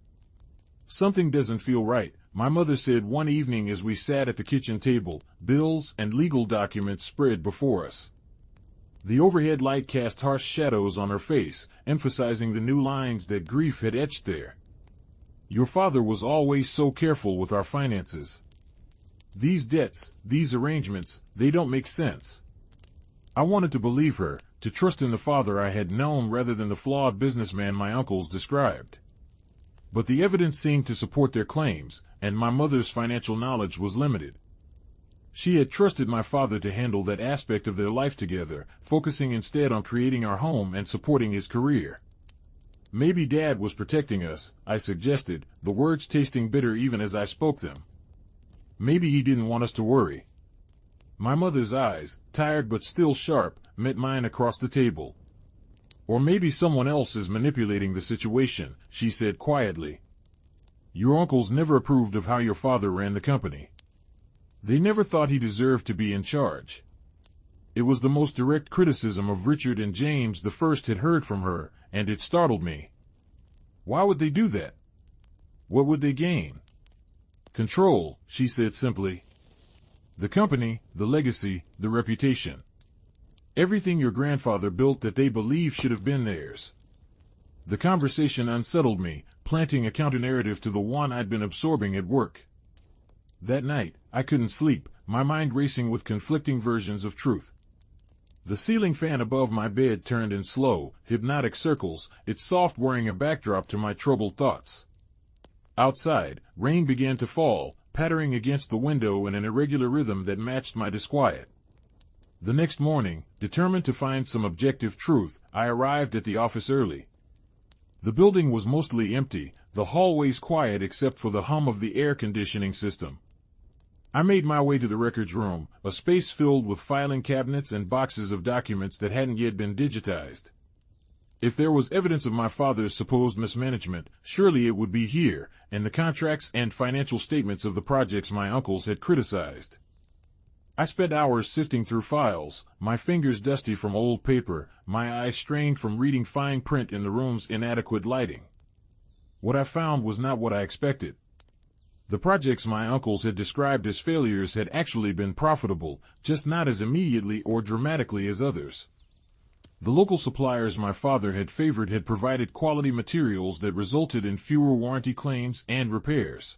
"Something doesn't feel right," my mother said one evening as we sat at the kitchen table, bills and legal documents spread before us. The overhead light cast harsh shadows on her face, emphasizing the new lines that grief had etched there. "Your father was always so careful with our finances. These debts, these arrangements, they don't make sense." I wanted to believe her, to trust in the father I had known rather than the flawed businessman my uncles described. But the evidence seemed to support their claims, and my mother's financial knowledge was limited. She had trusted my father to handle that aspect of their life together, focusing instead on creating our home and supporting his career. "Maybe Dad was protecting us," I suggested, the words tasting bitter even as I spoke them. "Maybe he didn't want us to worry." My mother's eyes, tired but still sharp, met mine across the table. "Or maybe someone else is manipulating the situation," she said quietly. "Your uncles never approved of how your father ran the company. They never thought he deserved to be in charge." It was the most direct criticism of Richard and James the first had heard from her, and it startled me. Why would they do that? What would they gain? "Control," she said simply. "The company, the legacy, the reputation. Everything your grandfather built that they believe should have been theirs." The conversation unsettled me, planting a counter-narrative to the one I'd been absorbing at work. That night, I couldn't sleep, my mind racing with conflicting versions of truth. The ceiling fan above my bed turned in slow, hypnotic circles, its soft whirring a backdrop to my troubled thoughts. Outside, rain began to fall, pattering against the window in an irregular rhythm that matched my disquiet. The next morning, determined to find some objective truth, I arrived at the office early. The building was mostly empty, the hallways quiet except for the hum of the air conditioning system. I made my way to the records room, a space filled with filing cabinets and boxes of documents that hadn't yet been digitized. If there was evidence of my father's supposed mismanagement, surely it would be here, in the contracts and financial statements of the projects my uncles had criticized. I spent hours sifting through files, my fingers dusty from old paper, my eyes strained from reading fine print in the room's inadequate lighting. What I found was not what I expected. The projects my uncles had described as failures had actually been profitable, just not as immediately or dramatically as others. The local suppliers my father had favored had provided quality materials that resulted in fewer warranty claims and repairs.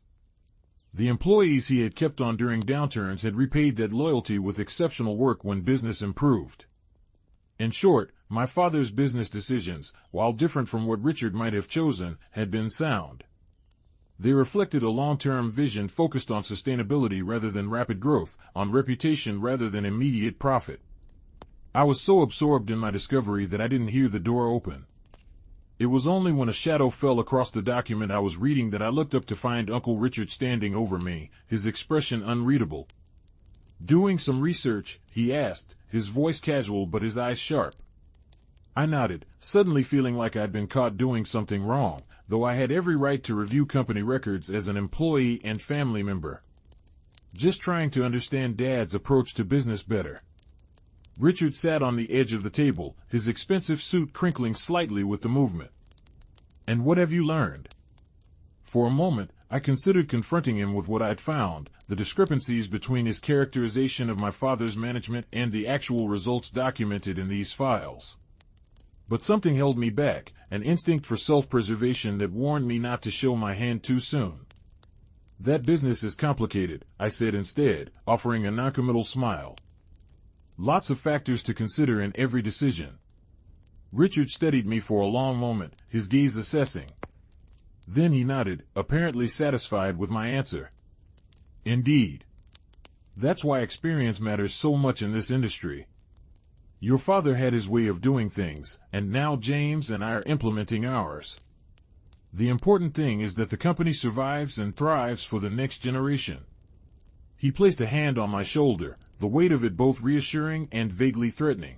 The employees he had kept on during downturns had repaid that loyalty with exceptional work when business improved. In short, my father's business decisions, while different from what Richard might have chosen, had been sound. They reflected a long-term vision focused on sustainability rather than rapid growth, on reputation rather than immediate profit. I was so absorbed in my discovery that I didn't hear the door open. It was only when a shadow fell across the document I was reading that I looked up to find Uncle Richard standing over me, his expression unreadable. "Doing some research?" he asked, his voice casual but his eyes sharp. I nodded, suddenly feeling like I'd been caught doing something wrong, though I had every right to review company records as an employee and family member. "Just trying to understand Dad's approach to business better." Richard sat on the edge of the table, his expensive suit crinkling slightly with the movement. And what have you learned? For a moment, I considered confronting him with what I'd found, the discrepancies between his characterization of my father's management and the actual results documented in these files. But something held me back, an instinct for self-preservation that warned me not to show my hand too soon. That business is complicated, I said instead, offering a noncommittal smile. Lots of factors to consider in every decision. Richard studied me for a long moment, his gaze assessing. Then he nodded, apparently satisfied with my answer. Indeed. That's why experience matters so much in this industry. Your father had his way of doing things, and now James and I are implementing ours. The important thing is that the company survives and thrives for the next generation. He placed a hand on my shoulder, the weight of it both reassuring and vaguely threatening.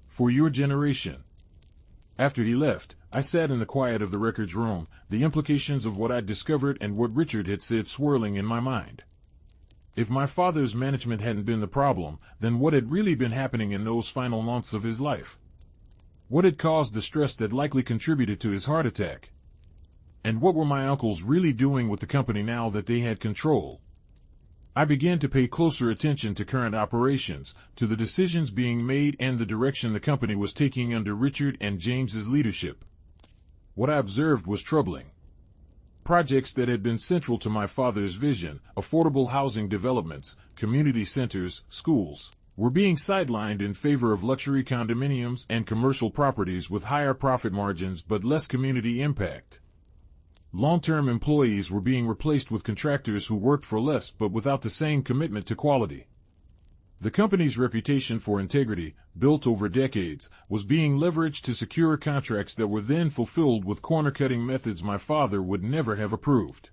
For your generation. After he left, I sat in the quiet of the records room, the implications of what I'd discovered and what Richard had said swirling in my mind. If my father's management hadn't been the problem, then what had really been happening in those final months of his life? What had caused the stress that likely contributed to his heart attack? And what were my uncles really doing with the company now that they had control? I began to pay closer attention to current operations, to the decisions being made and the direction the company was taking under Richard and James's leadership. What I observed was troubling. Projects that had been central to my father's vision, affordable housing developments, community centers, schools, were being sidelined in favor of luxury condominiums and commercial properties with higher profit margins but less community impact. Long-term employees were being replaced with contractors who worked for less but without the same commitment to quality. The company's reputation for integrity, built over decades, was being leveraged to secure contracts that were then fulfilled with corner-cutting methods my father would never have approved.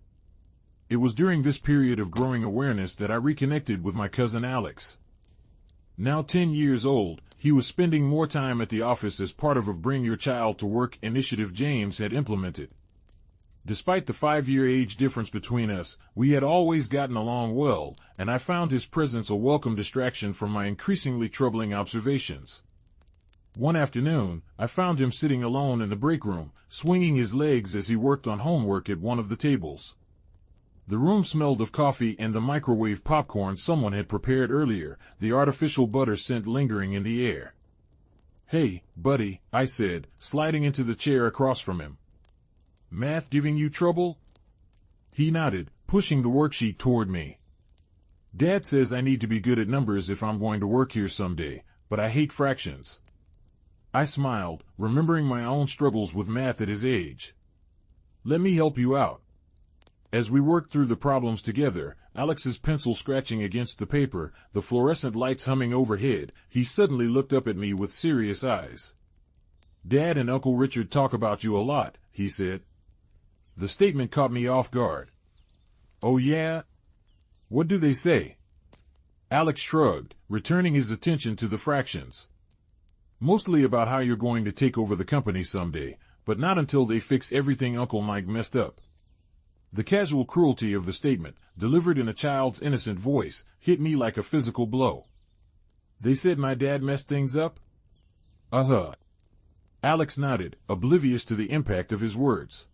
It was during this period of growing awareness that I reconnected with my cousin Alex. Now 10 years old, he was spending more time at the office as part of a Bring Your Child to Work initiative James had implemented. Despite the 5-year age difference between us, we had always gotten along well, and I found his presence a welcome distraction from my increasingly troubling observations. One afternoon, I found him sitting alone in the break room, swinging his legs as he worked on homework at one of the tables. The room smelled of coffee and the microwave popcorn someone had prepared earlier, the artificial butter scent lingering in the air. "Hey, buddy," I said, sliding into the chair across from him. "Math giving you trouble?" He nodded, pushing the worksheet toward me. "Dad says I need to be good at numbers if I'm going to work here someday, but I hate fractions." I smiled, remembering my own struggles with math at his age. "Let me help you out." As we worked through the problems together, Alex's pencil scratching against the paper, the fluorescent lights humming overhead, he suddenly looked up at me with serious eyes. "Dad and Uncle Richard talk about you a lot," he said. The statement caught me off guard. "Oh yeah? What do they say?" Alex shrugged, returning his attention to the fractions. "Mostly about how you're going to take over the company someday, but not until they fix everything Uncle Mike messed up." The casual cruelty of the statement, delivered in a child's innocent voice, hit me like a physical blow. "They said my dad messed things up?" "Uh-huh." Alex nodded, oblivious to the impact of his words.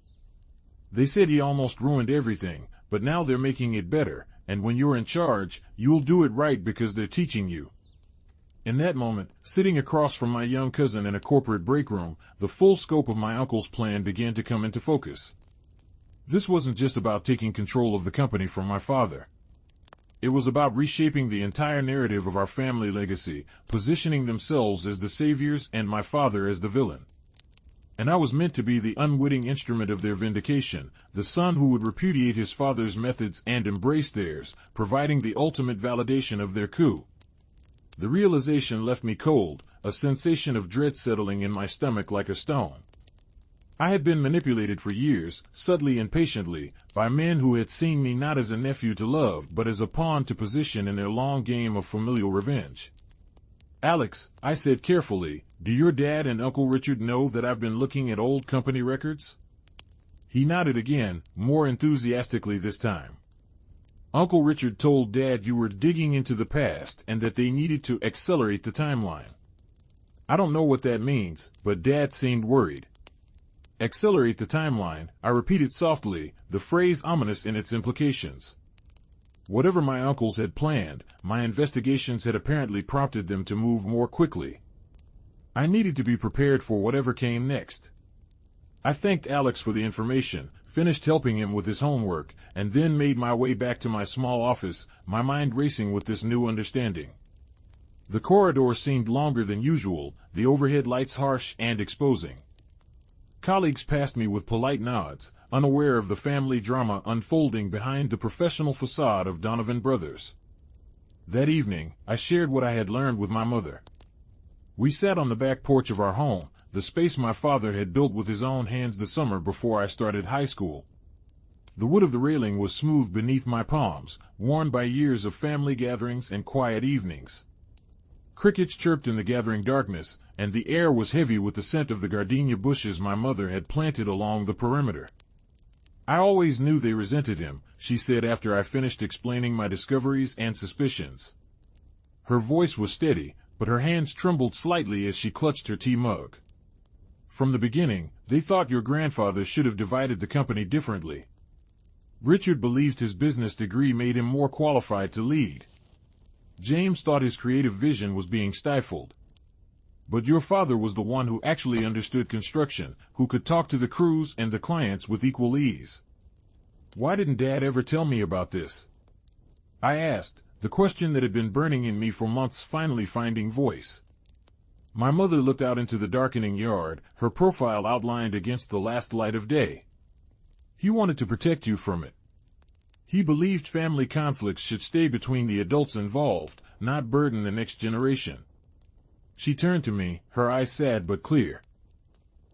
"They said he almost ruined everything, but now they're making it better, and when you're in charge, you'll do it right because they're teaching you." In that moment, sitting across from my young cousin in a corporate break room, the full scope of my uncle's plan began to come into focus. This wasn't just about taking control of the company from my father. It was about reshaping the entire narrative of our family legacy, positioning themselves as the saviors and my father as the villain. And I was meant to be the unwitting instrument of their vindication, the son who would repudiate his father's methods and embrace theirs, providing the ultimate validation of their coup. The realization left me cold, a sensation of dread settling in my stomach like a stone. I had been manipulated for years, subtly and patiently, by men who had seen me not as a nephew to love but as a pawn to position in their long game of familial revenge. "Alex," I said carefully, "do your dad and Uncle Richard know that I've been looking at old company records?" He nodded again, more enthusiastically this time. "Uncle Richard told Dad you were digging into the past and that they needed to accelerate the timeline. I don't know what that means, but Dad seemed worried." Accelerate the timeline, I repeated softly, the phrase ominous in its implications. Whatever my uncles had planned, my investigations had apparently prompted them to move more quickly. I needed to be prepared for whatever came next. I thanked Alex for the information, finished helping him with his homework, and then made my way back to my small office, my mind racing with this new understanding. The corridor seemed longer than usual, the overhead lights harsh and exposing. Colleagues passed me with polite nods, unaware of the family drama unfolding behind the professional facade of Donovan Brothers. That evening, I shared what I had learned with my mother. We sat on the back porch of our home, the space my father had built with his own hands the summer before I started high school. The wood of the railing was smooth beneath my palms, worn by years of family gatherings and quiet evenings. Crickets chirped in the gathering darkness, and the air was heavy with the scent of the gardenia bushes my mother had planted along the perimeter. I always knew they resented him, she said after I finished explaining my discoveries and suspicions. Her voice was steady, but her hands trembled slightly as she clutched her tea mug. From the beginning, they thought your grandfather should have divided the company differently. Richard believed his business degree made him more qualified to lead. James thought his creative vision was being stifled. But your father was the one who actually understood construction, who could talk to the crews and the clients with equal ease. Why didn't Dad ever tell me about this? I asked, the question that had been burning in me for months finally finding voice. My mother looked out into the darkening yard, her profile outlined against the last light of day. He wanted to protect you from it. He believed family conflicts should stay between the adults involved, not burden the next generation. She turned to me, her eyes sad but clear.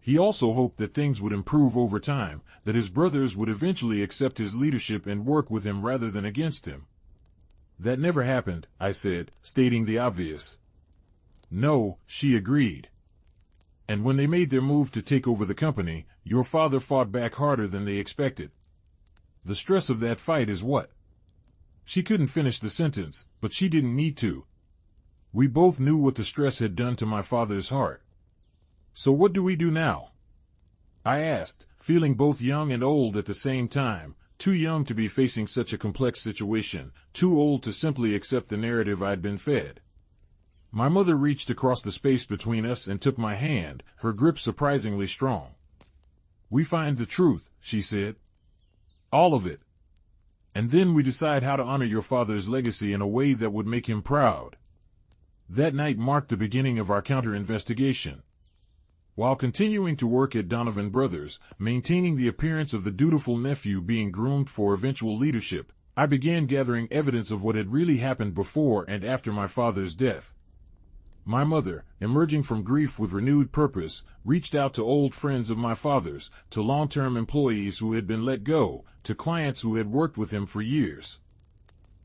He also hoped that things would improve over time, that his brothers would eventually accept his leadership and work with him rather than against him. That never happened, I said, stating the obvious. No, she agreed. And when they made their move to take over the company, your father fought back harder than they expected. The stress of that fight is what? She couldn't finish the sentence, but she didn't need to. We both knew what the stress had done to my father's heart. So what do we do now? I asked, feeling both young and old at the same time, too young to be facing such a complex situation, too old to simply accept the narrative I'd been fed. My mother reached across the space between us and took my hand, her grip surprisingly strong. We find the truth, she said. All of it. And then we decide how to honor your father's legacy in a way that would make him proud. That night marked the beginning of our counter-investigation. While continuing to work at Donovan Brothers, maintaining the appearance of the dutiful nephew being groomed for eventual leadership, I began gathering evidence of what had really happened before and after my father's death. My mother, emerging from grief with renewed purpose, reached out to old friends of my father's, to long-term employees who had been let go, to clients who had worked with him for years.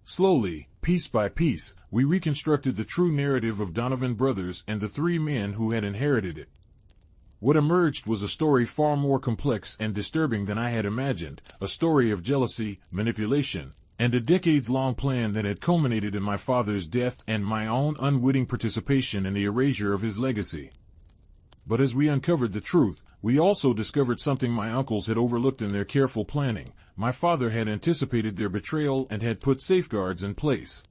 Slowly, piece by piece, we reconstructed the true narrative of Donovan Brothers and the three men who had inherited it. What emerged was a story far more complex and disturbing than I had imagined, a story of jealousy, manipulation, and a decades-long plan that had culminated in my father's death and my own unwitting participation in the erasure of his legacy. But as we uncovered the truth, we also discovered something my uncles had overlooked in their careful planning. My father had anticipated their betrayal and had put safeguards in place.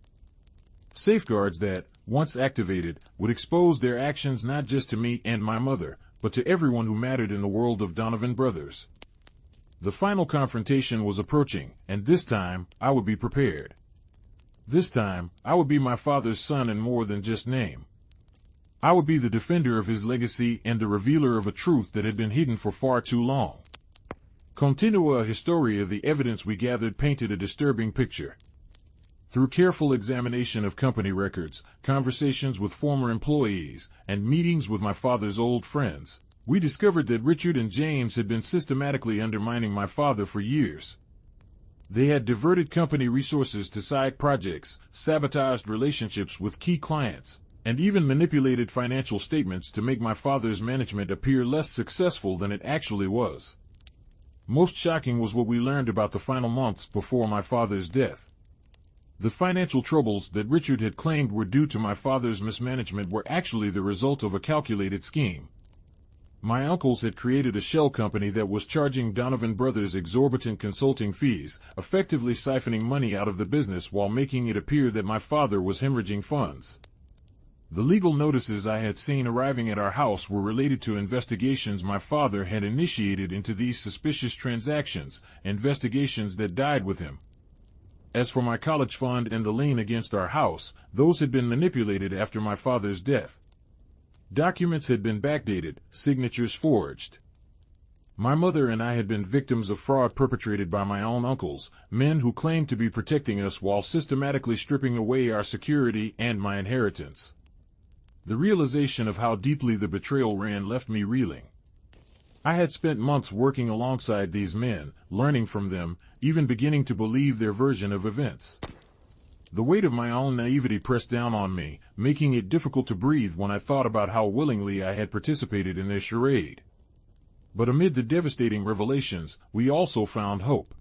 Safeguards that, once activated, would expose their actions not just to me and my mother, but to everyone who mattered in the world of Donovan Brothers. The final confrontation was approaching, and this time, I would be prepared. This time, I would be my father's son in more than just name. I would be the defender of his legacy and the revealer of a truth that had been hidden for far too long. Continua Historia. The evidence we gathered painted a disturbing picture. Through careful examination of company records, conversations with former employees, and meetings with my father's old friends, we discovered that Richard and James had been systematically undermining my father for years. They had diverted company resources to side projects, sabotaged relationships with key clients, and even manipulated financial statements to make my father's management appear less successful than it actually was. Most shocking was what we learned about the final months before my father's death. The financial troubles that Richard had claimed were due to my father's mismanagement were actually the result of a calculated scheme. My uncles had created a shell company that was charging Donovan Brothers exorbitant consulting fees, effectively siphoning money out of the business while making it appear that my father was hemorrhaging funds. The legal notices I had seen arriving at our house were related to investigations my father had initiated into these suspicious transactions, investigations that died with him. As for my college fund and the lien against our house, those had been manipulated after my father's death. Documents had been backdated, signatures forged. My mother and I had been victims of fraud perpetrated by my own uncles, men who claimed to be protecting us while systematically stripping away our security and my inheritance. The realization of how deeply the betrayal ran left me reeling. I had spent months working alongside these men, learning from them, even beginning to believe their version of events. The weight of my own naivety pressed down on me, making it difficult to breathe when I thought about how willingly I had participated in their charade. But amid the devastating revelations, we also found hope.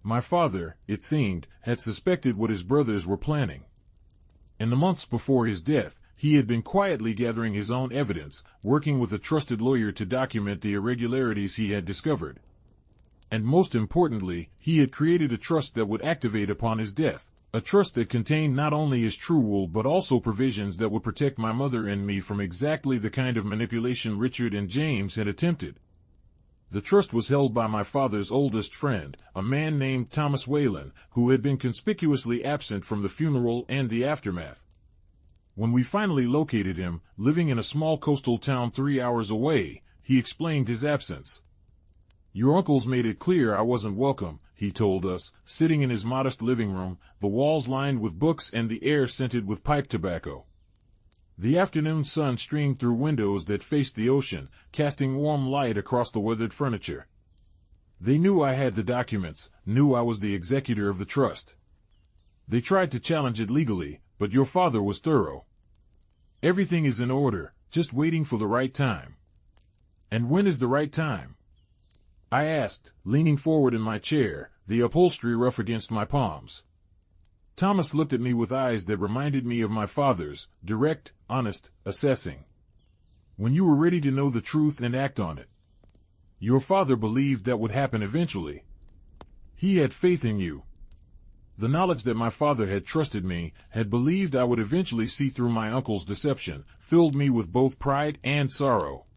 My father, it seemed, had suspected what his brothers were planning. In the months before his death, he had been quietly gathering his own evidence, working with a trusted lawyer to document the irregularities he had discovered. And most importantly, he had created a trust that would activate upon his death. A trust that contained not only his true will but also provisions that would protect my mother and me from exactly the kind of manipulation Richard and James had attempted. The trust was held by my father's oldest friend, a man named Thomas Whalen, who had been conspicuously absent from the funeral and the aftermath. When we finally located him, living in a small coastal town 3 hours away, he explained his absence. "Your uncles made it clear I wasn't welcome," he told us, sitting in his modest living room, the walls lined with books and the air scented with pipe tobacco. The afternoon sun streamed through windows that faced the ocean, casting warm light across the weathered furniture. They knew I had the documents, knew I was the executor of the trust. They tried to challenge it legally, but your father was thorough. "Everything is in order, just waiting for the right time." "And when is the right time?" I asked, leaning forward in my chair, the upholstery rough against my palms. Thomas looked at me with eyes that reminded me of my father's, direct, honest, assessing. "When you were ready to know the truth and act on it. Your father believed that would happen eventually. He had faith in you." The knowledge that my father had trusted me, had believed I would eventually see through my uncle's deception, filled me with both pride and sorrow.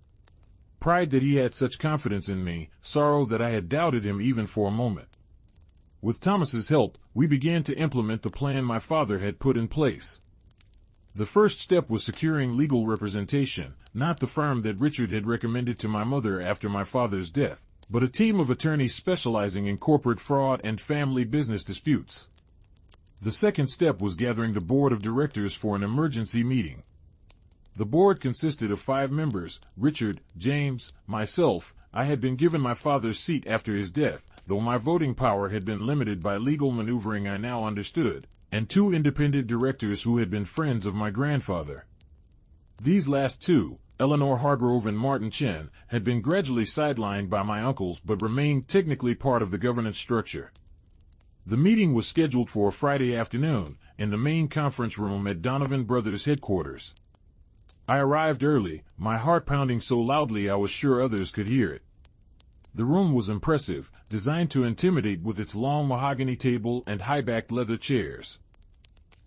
Pride that he had such confidence in me, sorrow that I had doubted him even for a moment. With Thomas's help, we began to implement the plan my father had put in place. The first step was securing legal representation, not the firm that Richard had recommended to my mother after my father's death, but a team of attorneys specializing in corporate fraud and family business disputes. The second step was gathering the board of directors for an emergency meeting. The board consisted of 5 members, Richard, James, myself. I had been given my father's seat after his death, though my voting power had been limited by legal maneuvering I now understood, and 2 independent directors who had been friends of my grandfather. These last 2, Eleanor Hargrove and Martin Chen, had been gradually sidelined by my uncles but remained technically part of the governance structure. The meeting was scheduled for a Friday afternoon, in the main conference room at Donovan Brothers headquarters. I arrived early, my heart pounding so loudly I was sure others could hear it. The room was impressive, designed to intimidate with its long mahogany table and high-backed leather chairs.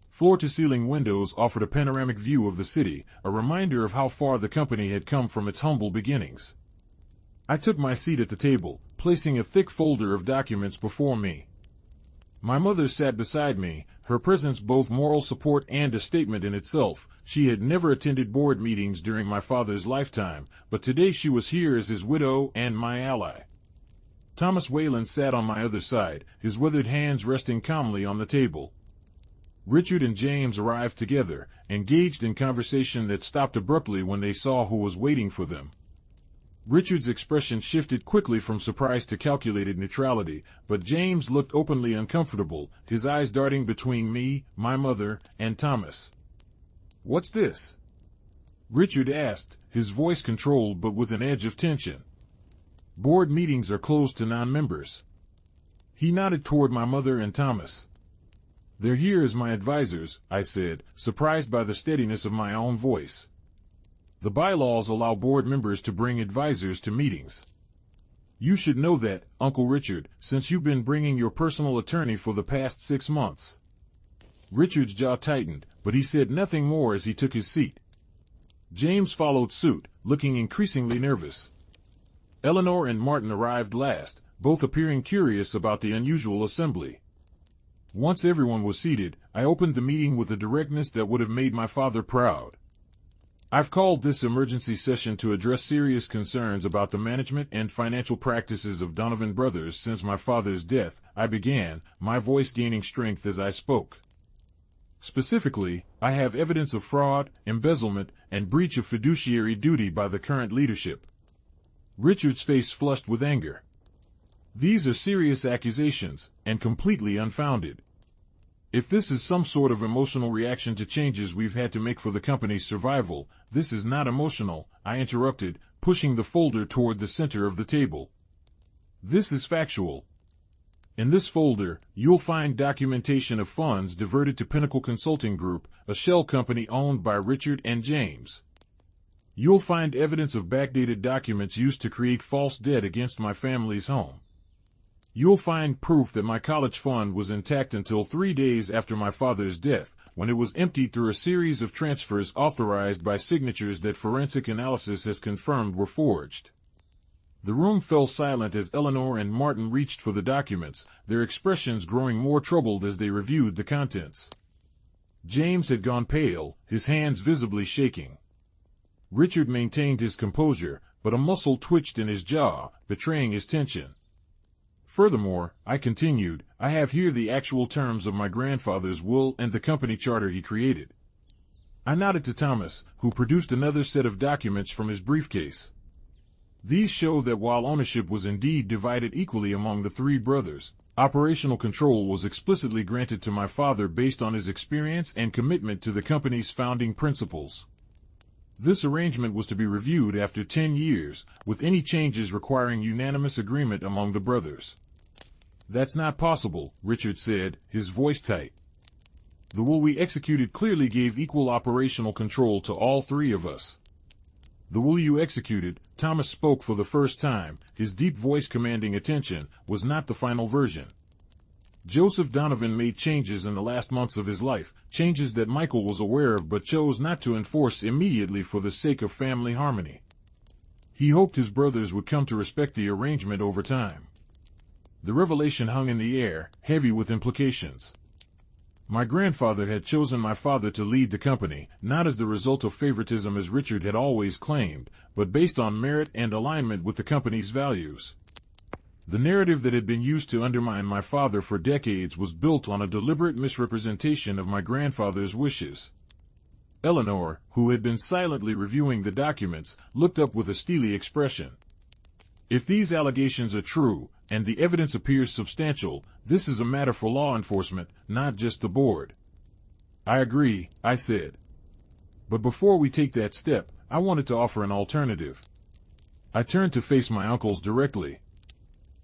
Floor-to-ceiling windows offered a panoramic view of the city, a reminder of how far the company had come from its humble beginnings. I took my seat at the table, placing a thick folder of documents before me. My mother sat beside me, her presence both moral support and a statement in itself. She had never attended board meetings during my father's lifetime, but today she was here as his widow and my ally. Thomas Whalen sat on my other side, his withered hands resting calmly on the table. Richard and James arrived together, engaged in conversation that stopped abruptly when they saw who was waiting for them. Richard's expression shifted quickly from surprise to calculated neutrality, but James looked openly uncomfortable, his eyes darting between me, my mother, and Thomas. "What's this?" Richard asked, his voice controlled but with an edge of tension. "Board meetings are closed to non-members." He nodded toward my mother and Thomas. "They're here as my advisors," I said, surprised by the steadiness of my own voice. The bylaws allow board members to bring advisors to meetings. You should know that, Uncle Richard, since you've been bringing your personal attorney for the past 6 months. Richard's jaw tightened, but he said nothing more as he took his seat. James followed suit, looking increasingly nervous. Eleanor and Martin arrived last, both appearing curious about the unusual assembly. Once everyone was seated, I opened the meeting with a directness that would have made my father proud. I've called this emergency session to address serious concerns about the management and financial practices of Donovan Brothers since my father's death, I began, my voice gaining strength as I spoke. Specifically, I have evidence of fraud, embezzlement, and breach of fiduciary duty by the current leadership. Richard's face flushed with anger. These are serious accusations, and completely unfounded. If this is some sort of emotional reaction to changes we've had to make for the company's survival, this is not emotional, I interrupted, pushing the folder toward the center of the table. This is factual. In this folder, you'll find documentation of funds diverted to Pinnacle Consulting Group, a shell company owned by Richard and James. You'll find evidence of backdated documents used to create false debt against my family's home. You'll find proof that my college fund was intact until 3 days after my father's death, when it was emptied through a series of transfers authorized by signatures that forensic analysis has confirmed were forged. The room fell silent as Eleanor and Martin reached for the documents, their expressions growing more troubled as they reviewed the contents. James had gone pale, his hands visibly shaking. Richard maintained his composure, but a muscle twitched in his jaw, betraying his tension. Furthermore, I continued, I have here the actual terms of my grandfather's will and the company charter he created. I nodded to Thomas, who produced another set of documents from his briefcase. These show that while ownership was indeed divided equally among the 3 brothers, operational control was explicitly granted to my father based on his experience and commitment to the company's founding principles. This arrangement was to be reviewed after 10 years, with any changes requiring unanimous agreement among the brothers. That's not possible, Richard said, his voice tight. The will we executed clearly gave equal operational control to all 3 of us. The will you executed, Thomas spoke for the first time, his deep voice commanding attention, was not the final version. Joseph Donovan made changes in the last months of his life, changes that Michael was aware of but chose not to enforce immediately for the sake of family harmony. He hoped his brothers would come to respect the arrangement over time. The revelation hung in the air, heavy with implications. My grandfather had chosen my father to lead the company, not as the result of favoritism as Richard had always claimed, but based on merit and alignment with the company's values. The narrative that had been used to undermine my father for decades was built on a deliberate misrepresentation of my grandfather's wishes. Eleanor, who had been silently reviewing the documents, looked up with a steely expression. If these allegations are true, and the evidence appears substantial, this is a matter for law enforcement, not just the board. I agree, I said. But before we take that step, I wanted to offer an alternative. I turned to face my uncles directly.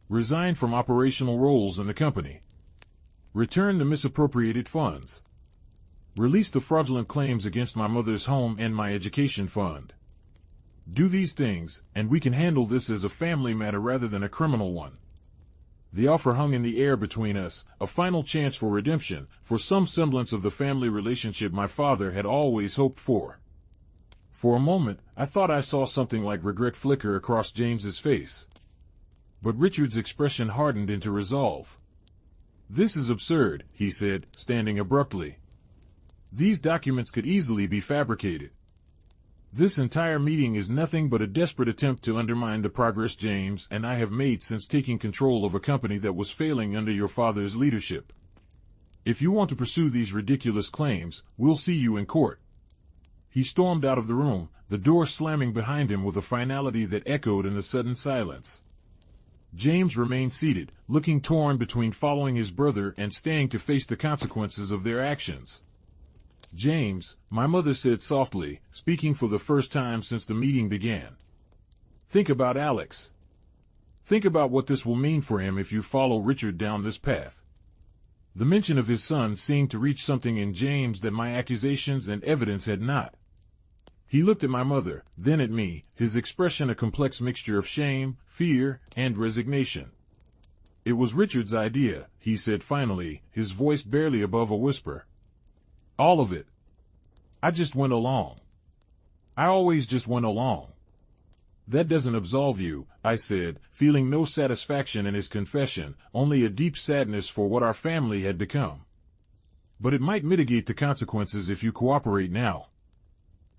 Resign from operational roles in the company. Return the misappropriated funds. Release the fraudulent claims against my mother's home and my education fund. Do these things, and we can handle this as a family matter rather than a criminal one. The offer hung in the air between us, a final chance for redemption, for some semblance of the family relationship my father had always hoped for. For a moment, I thought I saw something like regret flicker across James's face. But Richard's expression hardened into resolve. This is absurd, he said, standing abruptly. These documents could easily be fabricated. This entire meeting is nothing but a desperate attempt to undermine the progress James and I have made since taking control of a company that was failing under your father's leadership. If you want to pursue these ridiculous claims, we'll see you in court. He stormed out of the room, the door slamming behind him with a finality that echoed in the sudden silence. James remained seated, looking torn between following his brother and staying to face the consequences of their actions. James, my mother said softly, speaking for the first time since the meeting began. Think about Alex. Think about what this will mean for him if you follow Richard down this path. The mention of his son seemed to reach something in James that my accusations and evidence had not. He looked at my mother, then at me, his expression a complex mixture of shame, fear, and resignation. "It was Richard's idea," he said finally, his voice barely above a whisper. "All of it. I just went along. I always just went along." "That doesn't absolve you," I said, feeling no satisfaction in his confession, only a deep sadness for what our family had become. "But it might mitigate the consequences if you cooperate now."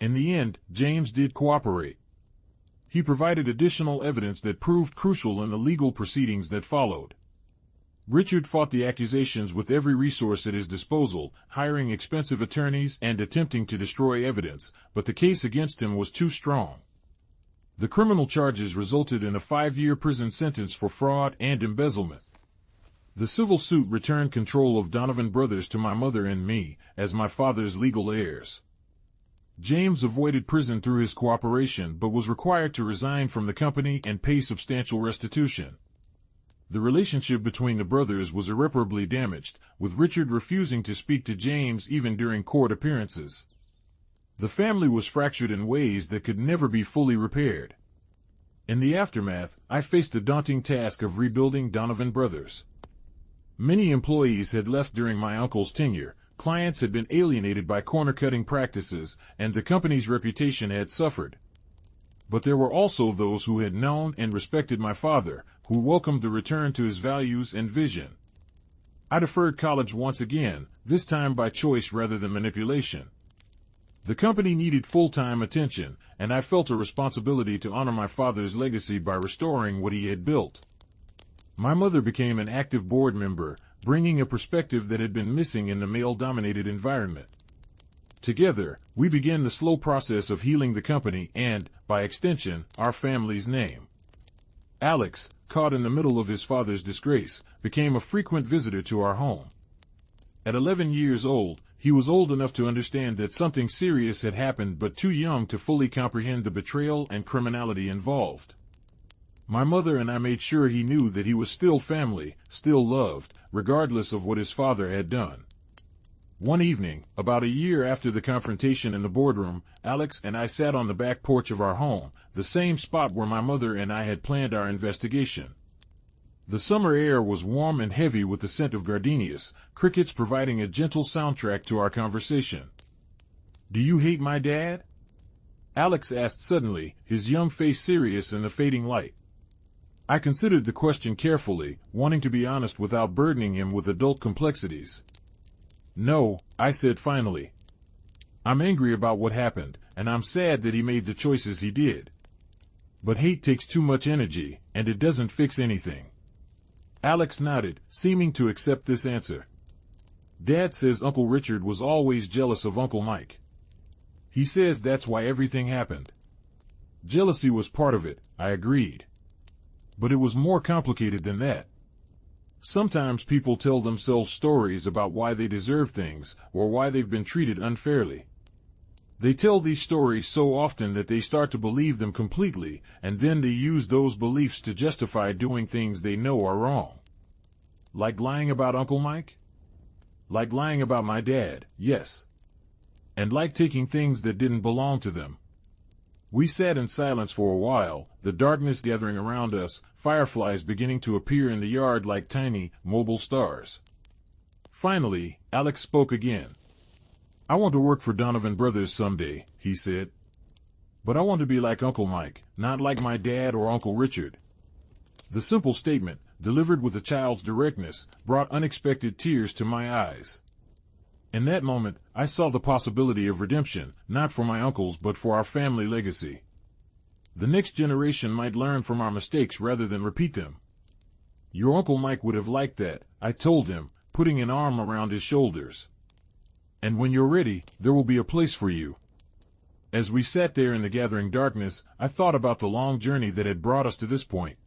In the end, James did cooperate. He provided additional evidence that proved crucial in the legal proceedings that followed. Richard fought the accusations with every resource at his disposal, hiring expensive attorneys and attempting to destroy evidence, but the case against him was too strong. The criminal charges resulted in a 5-year prison sentence for fraud and embezzlement. The civil suit returned control of Donovan Brothers to my mother and me, as my father's legal heirs. James avoided prison through his cooperation but was required to resign from the company and pay substantial restitution. The relationship between the brothers was irreparably damaged, with Richard refusing to speak to James even during court appearances. The family was fractured in ways that could never be fully repaired. In the aftermath, I faced the daunting task of rebuilding Donovan Brothers. Many employees had left during my uncle's tenure, clients had been alienated by corner-cutting practices, and the company's reputation had suffered. But there were also those who had known and respected my father, who welcomed the return to his values and vision. I deferred college once again, this time by choice rather than manipulation. The company needed full-time attention, and I felt a responsibility to honor my father's legacy by restoring what he had built. My mother became an active board member, bringing a perspective that had been missing in the male-dominated environment. Together, we began the slow process of healing the company and, by extension, our family's name. Alex, caught in the middle of his father's disgrace, became a frequent visitor to our home. At 11 years old, he was old enough to understand that something serious had happened but too young to fully comprehend the betrayal and criminality involved. My mother and I made sure he knew that he was still family, still loved, regardless of what his father had done. One evening, about a year after the confrontation in the boardroom, Alex and I sat on the back porch of our home, the same spot where my mother and I had planned our investigation. The summer air was warm and heavy with the scent of gardenias, crickets providing a gentle soundtrack to our conversation. "Do you hate my dad?" Alex asked suddenly, his young face serious in the fading light. I considered the question carefully, wanting to be honest without burdening him with adult complexities. "No," I said finally. "I'm angry about what happened, and I'm sad that he made the choices he did. But hate takes too much energy, and it doesn't fix anything." Alex nodded, seeming to accept this answer. "Dad says Uncle Richard was always jealous of Uncle Mike. He says that's why everything happened." Jealousy was part of it, I agreed. But it was more complicated than that. Sometimes people tell themselves stories about why they deserve things, or why they've been treated unfairly. They tell these stories so often that they start to believe them completely, and then they use those beliefs to justify doing things they know are wrong. Like lying about Uncle Mike? Like lying about my dad, yes. And like taking things that didn't belong to them. We sat in silence for a while, the darkness gathering around us, fireflies beginning to appear in the yard like tiny, mobile stars. Finally, Alex spoke again. "I want to work for Donovan Brothers someday," he said. "But I want to be like Uncle Mike, not like my dad or Uncle Richard." The simple statement, delivered with a child's directness, brought unexpected tears to my eyes. In that moment, I saw the possibility of redemption, not for my uncles but for our family legacy. The next generation might learn from our mistakes rather than repeat them. "Your Uncle Mike would have liked that," I told him, putting an arm around his shoulders. "And when you're ready, there will be a place for you." As we sat there in the gathering darkness, I thought about the long journey that had brought us to this point.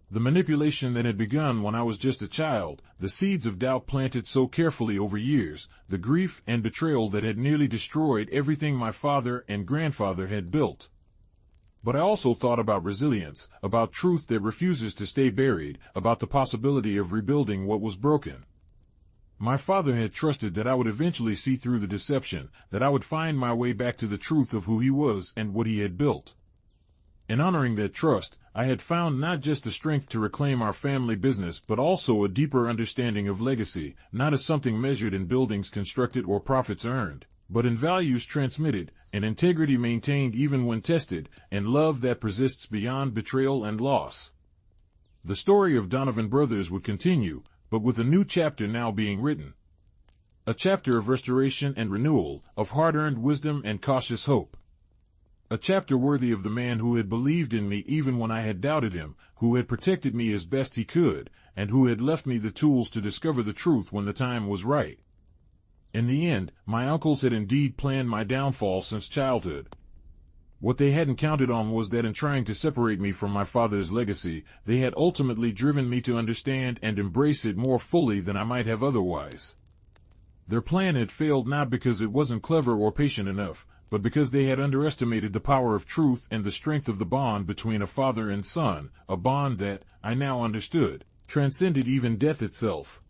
The manipulation that had begun when I was just a child, the seeds of doubt planted so carefully over years, the grief and betrayal that had nearly destroyed everything my father and grandfather had built. But I also thought about resilience, about truth that refuses to stay buried, about the possibility of rebuilding what was broken. My father had trusted that I would eventually see through the deception, that I would find my way back to the truth of who he was and what he had built. In honoring that trust, I had found not just the strength to reclaim our family business but also a deeper understanding of legacy, not as something measured in buildings constructed or profits earned, but in values transmitted, and integrity maintained even when tested, and love that persists beyond betrayal and loss. The story of Donovan Brothers would continue, but with a new chapter now being written. A chapter of restoration and renewal, of hard-earned wisdom and cautious hope. A chapter worthy of the man who had believed in me even when I had doubted him, who had protected me as best he could, and who had left me the tools to discover the truth when the time was right. In the end, my uncles had indeed planned my downfall since childhood. What they hadn't counted on was that in trying to separate me from my father's legacy, they had ultimately driven me to understand and embrace it more fully than I might have otherwise. Their plan had failed not because it wasn't clever or patient enough, but because they had underestimated the power of truth and the strength of the bond between a father and son, a bond that, I now understood, transcended even death itself.